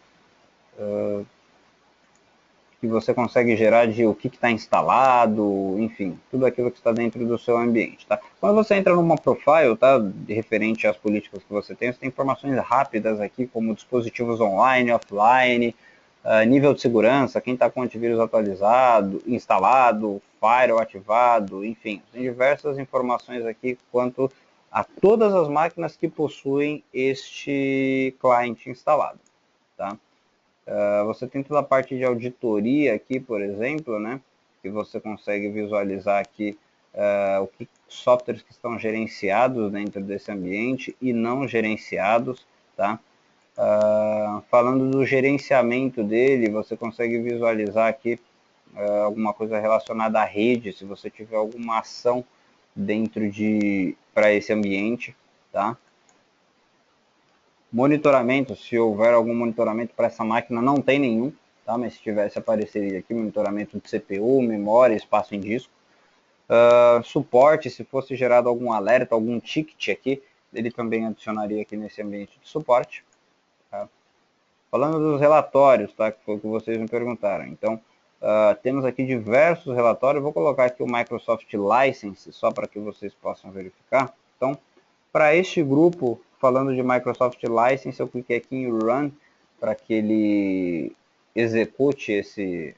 Que você consegue gerar de o que está instalado, enfim, tudo aquilo que está dentro do seu ambiente, tá? Quando você entra numa profile, tá, referente às políticas que você tem informações rápidas aqui, como dispositivos online, offline, nível de segurança, quem está com antivírus atualizado, instalado, firewall ativado, enfim, tem diversas informações aqui quanto a todas as máquinas que possuem este cliente instalado, tá? Você tem toda a parte de auditoria aqui, por exemplo, né, que você consegue visualizar aqui o que softwares que estão gerenciados dentro desse ambiente e não gerenciados, tá? Falando do gerenciamento dele, você consegue visualizar aqui alguma coisa relacionada à rede, se você tiver alguma ação dentro para esse ambiente, tá? Monitoramento, se houver algum monitoramento para essa máquina, não tem nenhum, tá? Mas se tivesse, apareceria aqui monitoramento de CPU, memória, espaço em disco. Suporte, se fosse gerado algum alerta, algum ticket aqui, ele também adicionaria aqui nesse ambiente de suporte. Tá? Falando dos relatórios, tá? Que foi o que vocês me perguntaram. Então, temos aqui diversos relatórios. Vou colocar aqui o Microsoft License, só para que vocês possam verificar. Então, para este grupo, falando de Microsoft License, eu cliquei aqui em Run, para que ele execute esse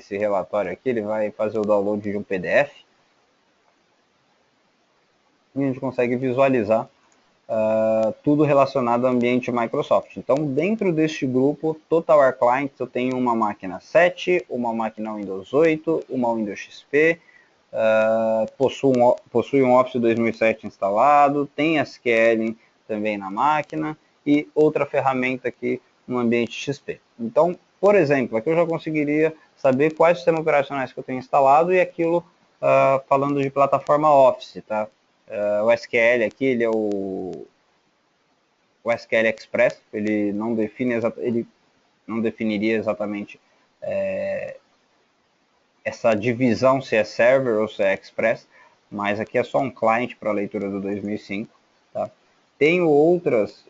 relatório aqui. Ele vai fazer o download de um PDF. E a gente consegue visualizar tudo relacionado ao ambiente Microsoft. Então, dentro deste grupo, Total War Clients, eu tenho uma máquina 7, uma máquina Windows 8, uma Windows XP, possui um Office 2007 instalado, tem SQL também na máquina e outra ferramenta aqui no ambiente XP. Então, por exemplo, aqui eu já conseguiria saber quais sistemas operacionais que eu tenho instalado e aquilo falando de plataforma Office, tá? O SQL aqui, ele é o SQL Express, ele não definiria exatamente essa divisão se é server ou se é express, mas aqui é só um client para leitura do 2005. Tá? Tenho outros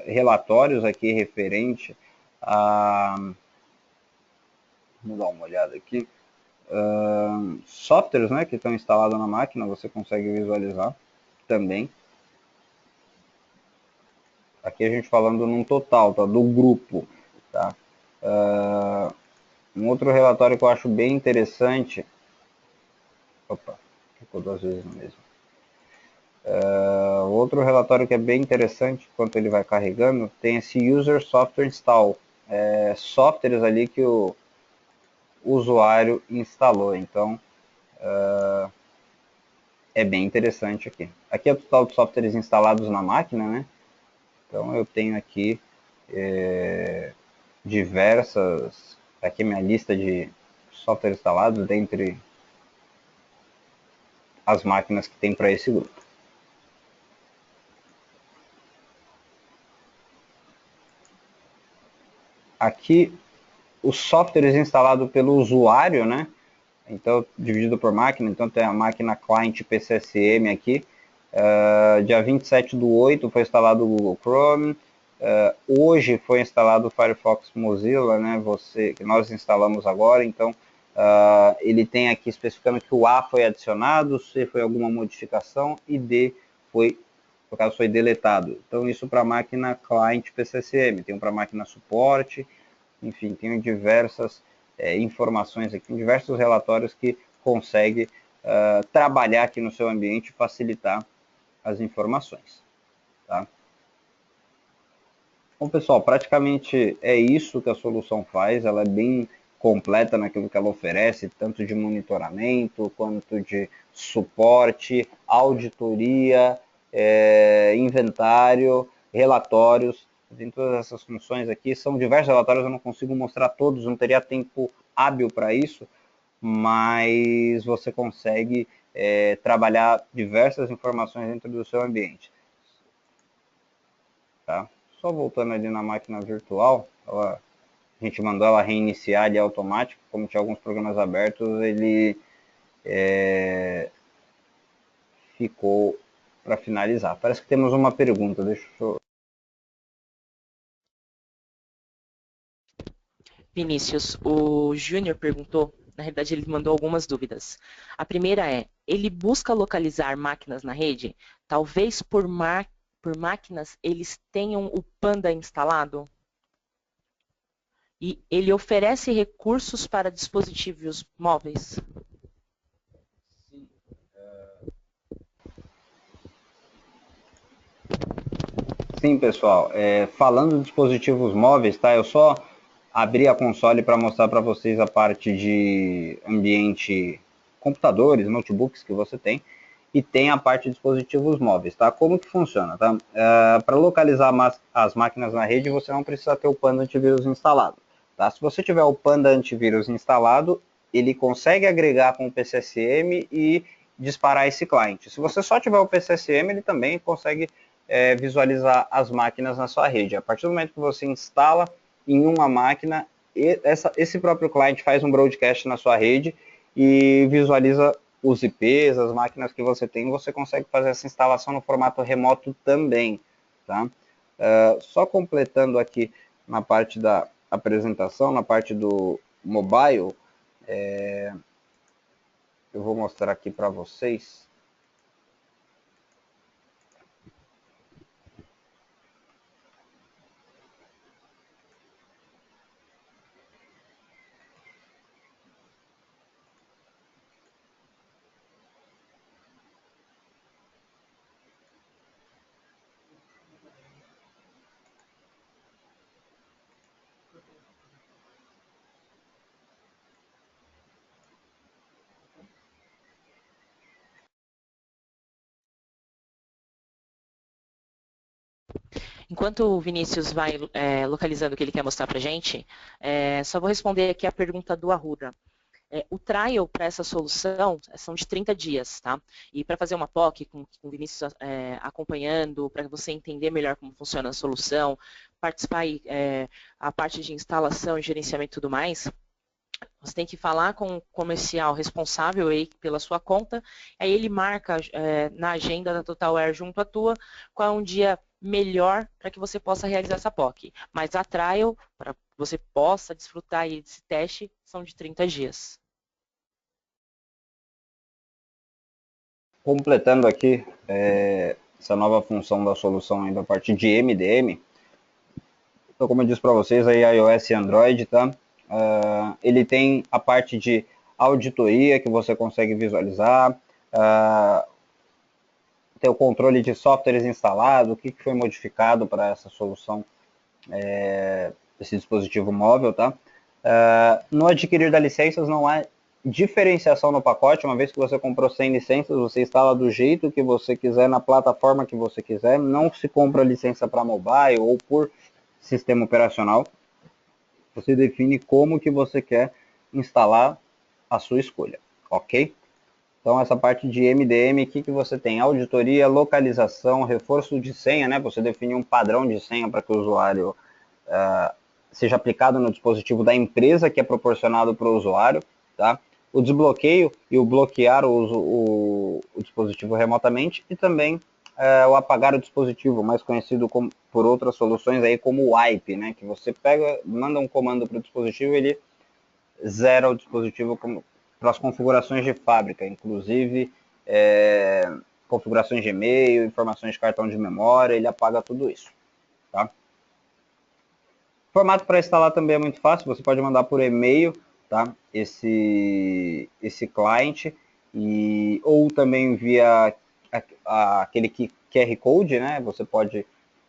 relatórios aqui referente a... Vamos dar uma olhada aqui. Softwares, né, que estão instalados na máquina, você consegue visualizar também. Aqui a gente falando num total, tá, do grupo. Tá? Um outro relatório que eu acho bem interessante... Opa, ficou 2 vezes no mesmo. Outro relatório que é bem interessante, enquanto ele vai carregando, tem esse User Software Install. Softwares ali que o usuário instalou. Então, é bem interessante aqui. Aqui é o total de softwares instalados na máquina, né? Então, eu tenho aqui diversas... Aqui é minha lista de softwares instalados, dentre as máquinas que tem para esse grupo. Aqui, os softwares instalados pelo usuário, né? Então, dividido por máquina, então tem a máquina client PCSM aqui. Dia 27/8 foi instalado o Google Chrome. Hoje foi instalado o Firefox Mozilla, né? Que nós instalamos agora, então ele tem aqui especificando que o A foi adicionado, C foi alguma modificação e D foi, no caso, foi deletado. Então isso para a máquina client PCSM, tem um para a máquina suporte, enfim, tem diversas informações aqui, diversos relatórios que consegue trabalhar aqui no seu ambiente e facilitar as informações. Tá? Bom, pessoal, praticamente é isso que a solução faz, ela é bem completa naquilo que ela oferece, tanto de monitoramento, quanto de suporte, auditoria, inventário, relatórios, tem todas essas funções aqui, são diversos relatórios, eu não consigo mostrar todos, não teria tempo hábil para isso, mas você consegue trabalhar diversas informações dentro do seu ambiente. Tá? Só voltando ali na máquina virtual, a gente mandou ela reiniciar ali automático, como tinha alguns programas abertos, ele ficou para finalizar. Parece que temos uma pergunta, deixa eu... Vinícius, o Júnior perguntou, na realidade ele mandou algumas dúvidas. A primeira é, ele busca localizar máquinas na rede? Talvez por máquinas eles tenham o Panda instalado? E ele oferece recursos para dispositivos móveis? Sim, pessoal, falando de dispositivos móveis, tá? Eu só abri a console para mostrar para vocês a parte de ambiente computadores, notebooks que você tem, e tem a parte de dispositivos móveis, tá? Como que funciona, tá? Para localizar as máquinas na rede, você não precisa ter o Panda Antivírus instalado, tá? Se você tiver o Panda Antivírus instalado, ele consegue agregar com o PCSM e disparar esse cliente. Se você só tiver o PCSM, ele também consegue visualizar as máquinas na sua rede. A partir do momento que você instala em uma máquina, esse próprio cliente faz um broadcast na sua rede e visualiza os IPs, as máquinas que você tem, você consegue fazer essa instalação no formato remoto também. Tá? Só completando aqui na parte da apresentação, na parte do mobile, eu vou mostrar aqui para vocês. Enquanto o Vinícius vai localizando o que ele quer mostrar para a gente, só vou responder aqui a pergunta do Arruda. O trial para essa solução são de 30 dias, tá? E para fazer uma POC com o Vinícius acompanhando, para você entender melhor como funciona a solução, participar a parte de instalação, gerenciamento e tudo mais, você tem que falar com o comercial responsável aí pela sua conta, aí ele marca na agenda da TotalWare junto à tua qual é um dia melhor para que você possa realizar essa POC. Mas a trial, para que você possa desfrutar aí desse teste, são de 30 dias. Completando aqui essa nova função da solução aí da parte de MDM, então como eu disse para vocês, aí iOS e Android, tá? Ele tem a parte de auditoria que você consegue visualizar, tem o controle de softwares instalado, o que foi modificado para essa solução, esse dispositivo móvel, tá? No adquirir das licenças não há diferenciação no pacote, uma vez que você comprou 100 licenças, você instala do jeito que você quiser, na plataforma que você quiser, não se compra licença para mobile ou por sistema operacional, você define como que você quer instalar a sua escolha, ok? Então, essa parte de MDM, o que você tem? Auditoria, localização, reforço de senha, né? Você definir um padrão de senha para que o usuário seja aplicado no dispositivo da empresa que é proporcionado para o usuário, tá? O desbloqueio e o bloquear o dispositivo remotamente e também o apagar o dispositivo, mais conhecido por outras soluções aí como wipe, né? Que você pega, manda um comando para o dispositivo e ele zera o dispositivo para as configurações de fábrica, inclusive configurações de e-mail, informações de cartão de memória, ele apaga tudo isso, tá? Formato para instalar também é muito fácil, você pode mandar por e-mail, tá? Esse client, ou também via aquele QR Code, né? Você pode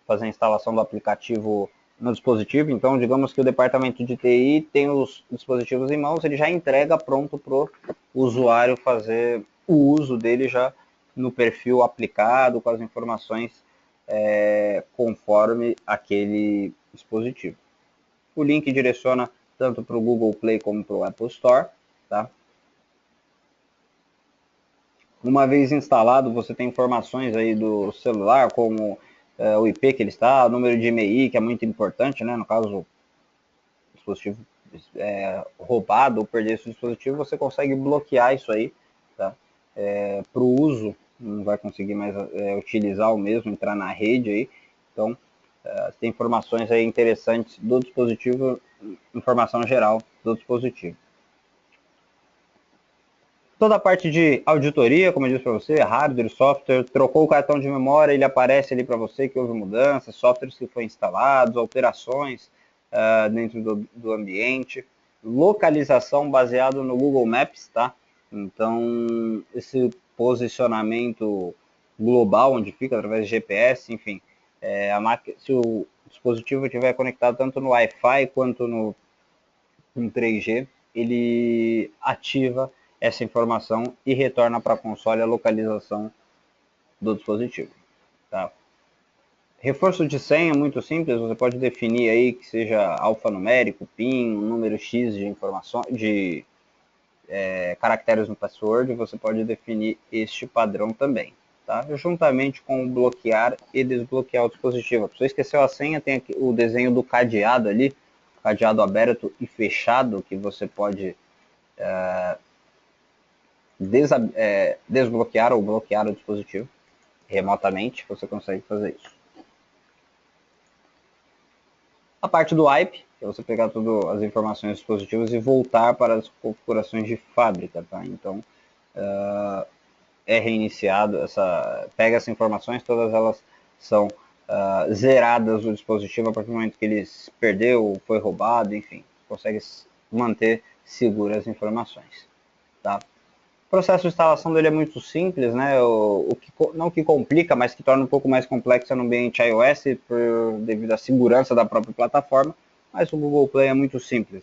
fazer a instalação do aplicativo no dispositivo. Então, digamos que o departamento de TI tem os dispositivos em mãos, ele já entrega pronto para o usuário fazer o uso dele já no perfil aplicado, com as informações conforme aquele dispositivo. O link direciona tanto para o Google Play como para o Apple Store, tá? Uma vez instalado, você tem informações aí do celular, como o IP que ele está, o número de EMEI, que é muito importante, né? No caso, o dispositivo roubado ou perder esse dispositivo, você consegue bloquear isso aí, tá? Para o uso, não vai conseguir mais utilizar o mesmo, entrar na rede aí. Então, tem informações aí interessantes do dispositivo, informação geral do dispositivo. Toda a parte de auditoria, como eu disse para você, hardware, software, trocou o cartão de memória, ele aparece ali para você que houve mudanças, softwares que foram instalados, alterações dentro do ambiente, localização baseado no Google Maps, tá? Então, esse posicionamento global, onde fica, através de GPS, enfim, se o dispositivo estiver conectado tanto no Wi-Fi quanto no 3G, ele ativa essa informação e retorna para a console a localização do dispositivo. Tá? Reforço de senha muito simples, você pode definir aí que seja alfanumérico, PIN, um número X de informação, de caracteres no password, você pode definir este padrão também. Tá? Juntamente com bloquear e desbloquear o dispositivo. Se você esqueceu a senha, tem aqui o desenho do cadeado ali, cadeado aberto e fechado, que você pode desbloquear ou bloquear o dispositivo remotamente, você consegue fazer isso. A parte do wipe, que é você pegar todas as informações dos dispositivos e voltar para as configurações de fábrica, tá? Então, reiniciado, pega essas informações, todas elas são zeradas do dispositivo a partir do momento que ele se perdeu, foi roubado, enfim, consegue manter seguras as informações, tá? O processo de instalação dele é muito simples, né? Não que complica, mas que torna um pouco mais complexo no ambiente iOS devido à segurança da própria plataforma, mas o Google Play é muito simples.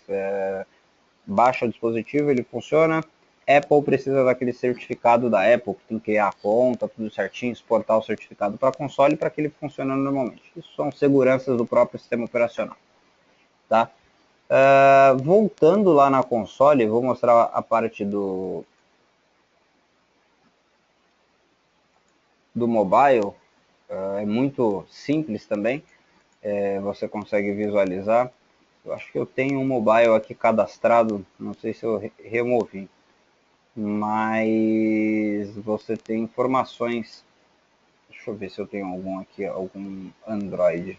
Baixa o dispositivo, ele funciona. Apple precisa daquele certificado da Apple, que tem que criar a conta, tudo certinho, exportar o certificado para console para que ele funcione normalmente. Isso são seguranças do próprio sistema operacional. Tá? Voltando lá na console, vou mostrar a parte do mobile, é muito simples também, você consegue visualizar. Eu acho que eu tenho um mobile aqui cadastrado, não sei se eu removi, mas você tem informações, deixa eu ver se eu tenho algum aqui, algum Android.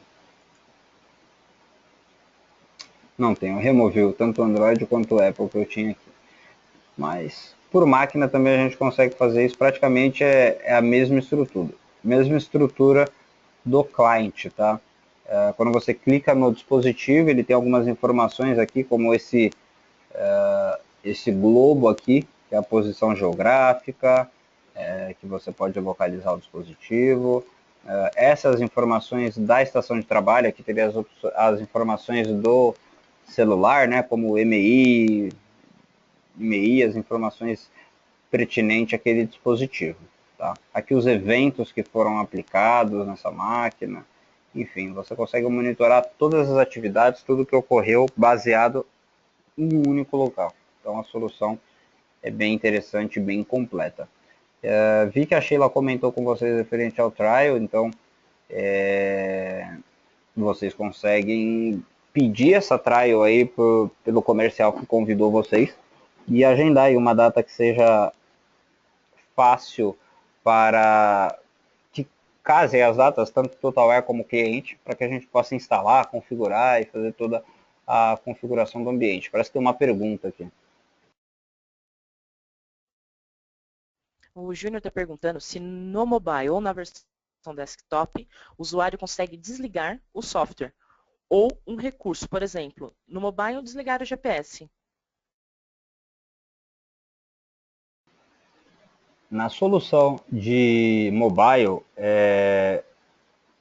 Não tenho, removi tanto o Android quanto o Apple que eu tinha aqui. Mas por máquina também a gente consegue fazer isso, praticamente é a mesma estrutura do cliente, tá? Quando você clica no dispositivo, ele tem algumas informações aqui, como esse globo aqui, que é a posição geográfica, que você pode localizar o dispositivo. Essas informações da estação de trabalho, aqui teria as informações do celular, né, como EMEI, as informações pertinentes àquele dispositivo. Tá? Aqui os eventos que foram aplicados nessa máquina, enfim, você consegue monitorar todas as atividades, tudo que ocorreu baseado em um único local. Então a solução é bem interessante e bem completa. Vi que a Sheila comentou com vocês referente ao trial, então vocês conseguem pedir essa trial aí pelo comercial que convidou vocês e agendar aí uma data que seja fácil para que casem as datas, tanto TotalWare como cliente, para que a gente possa instalar, configurar e fazer toda a configuração do ambiente. Parece que tem uma pergunta aqui. O Júnior está perguntando se no mobile ou na versão desktop o usuário consegue desligar o software ou um recurso, por exemplo, no mobile desligar o GPS. Na solução de mobile,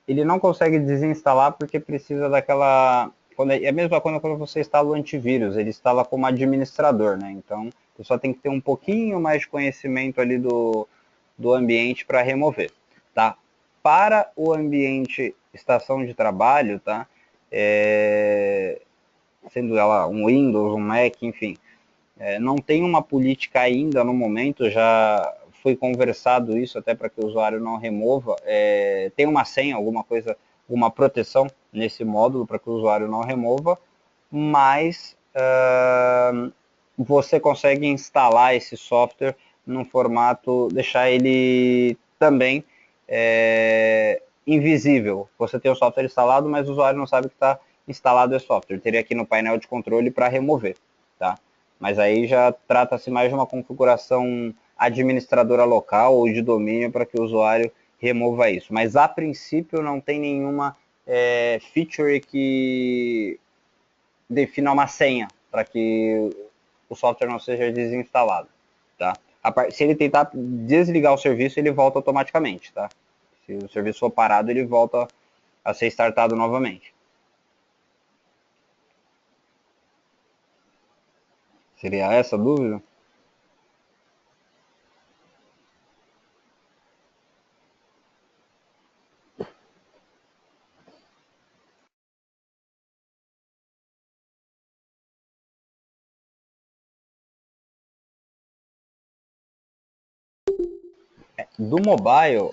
ele não consegue desinstalar porque precisa daquela... É a mesma coisa quando você instala o antivírus, ele instala como administrador, né? Então, você só tem que ter um pouquinho mais de conhecimento ali do ambiente para remover, tá? Para o ambiente estação de trabalho, tá? Sendo ela um Windows, um Mac, enfim, não tem uma política ainda no momento, já foi conversado isso até para que o usuário não remova. Tem uma senha, alguma coisa, uma proteção nesse módulo para que o usuário não remova, mas você consegue instalar esse software num formato, deixar ele também invisível. Você tem o software instalado, mas o usuário não sabe que está instalado esse software. Teria aqui no painel de controle para remover, tá? Mas aí já trata-se mais de uma configuração administradora local ou de domínio para que o usuário remova isso. Mas a princípio não tem nenhuma feature que defina uma senha para que o software não seja desinstalado, tá? Se ele tentar desligar o serviço, ele volta automaticamente, tá? Se o serviço for parado, ele volta a ser startado novamente. Seria essa a dúvida? Do mobile,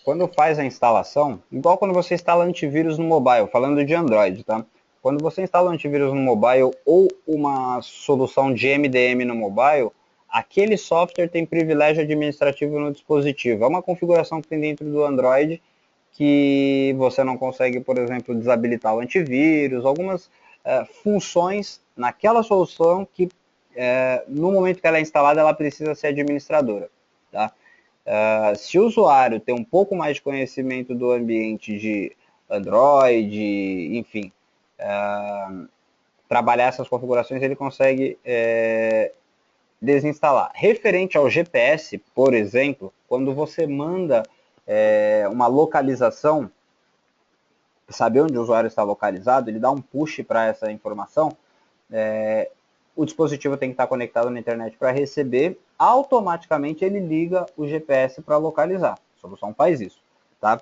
quando faz a instalação, igual quando você instala antivírus no mobile, falando de Android, tá? Quando você instala um antivírus no mobile ou uma solução de MDM no mobile, aquele software tem privilégio administrativo no dispositivo. É uma configuração que tem dentro do Android que você não consegue, por exemplo, desabilitar o antivírus, algumas funções naquela solução que no momento que ela é instalada, ela precisa ser administradora, tá? Se o usuário tem um pouco mais de conhecimento do ambiente de Android, enfim, trabalhar essas configurações, ele consegue desinstalar. Referente ao GPS, por exemplo, quando você manda uma localização, saber onde o usuário está localizado, ele dá um push para essa informação, o dispositivo tem que estar conectado na internet para receber, automaticamente ele liga o GPS para localizar. A solução faz isso, tá?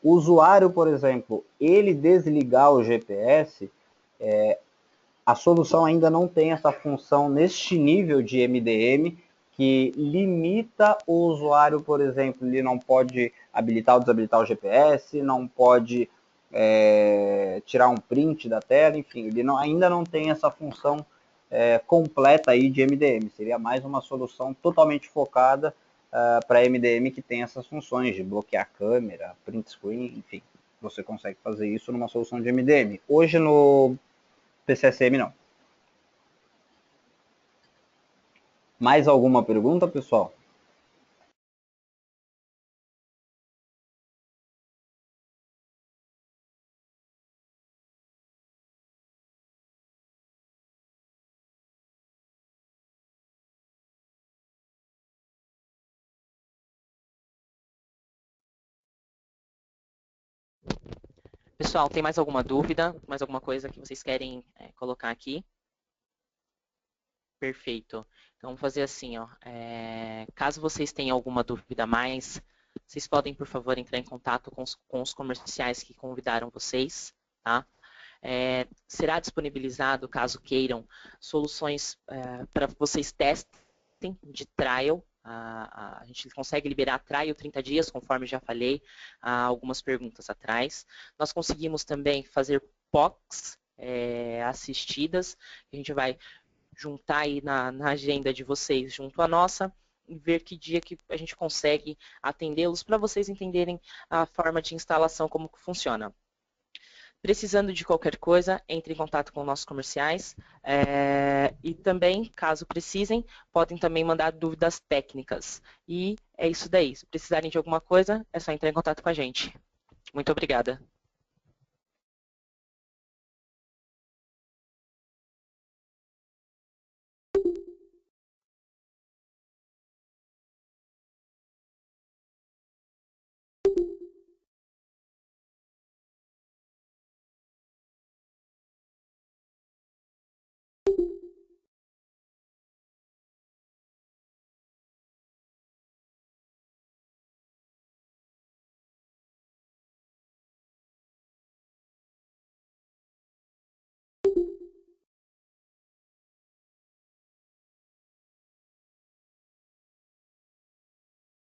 O usuário, por exemplo, ele desligar o GPS, a solução ainda não tem essa função neste nível de MDM que limita o usuário, por exemplo, ele não pode habilitar ou desabilitar o GPS, não pode tirar um print da tela, enfim, ele ainda não tem essa função completa aí de MDM. Seria mais uma solução totalmente focada para MDM que tem essas funções de bloquear a câmera, print screen, enfim. Você consegue fazer isso numa solução de MDM. Hoje no PCSM não. Mais alguma pergunta, pessoal? Pessoal, tem mais alguma dúvida? Mais alguma coisa que vocês querem colocar aqui? Perfeito. Então, vamos fazer assim, ó. Caso vocês tenham alguma dúvida a mais, vocês podem, por favor, entrar em contato com os comerciais que convidaram vocês, tá? Será disponibilizado, caso queiram, soluções para vocês testem de trial. A gente consegue liberar trial 30 dias, conforme já falei algumas perguntas atrás. Nós conseguimos também fazer POCs assistidas, que a gente vai juntar aí na agenda de vocês junto à nossa, e ver que dia que a gente consegue atendê-los para vocês entenderem a forma de instalação, como que funciona. Precisando de qualquer coisa, entre em contato com nossos comerciais e também, caso precisem, podem também mandar dúvidas técnicas. E é isso daí. Se precisarem de alguma coisa, é só entrar em contato com a gente. Muito obrigada.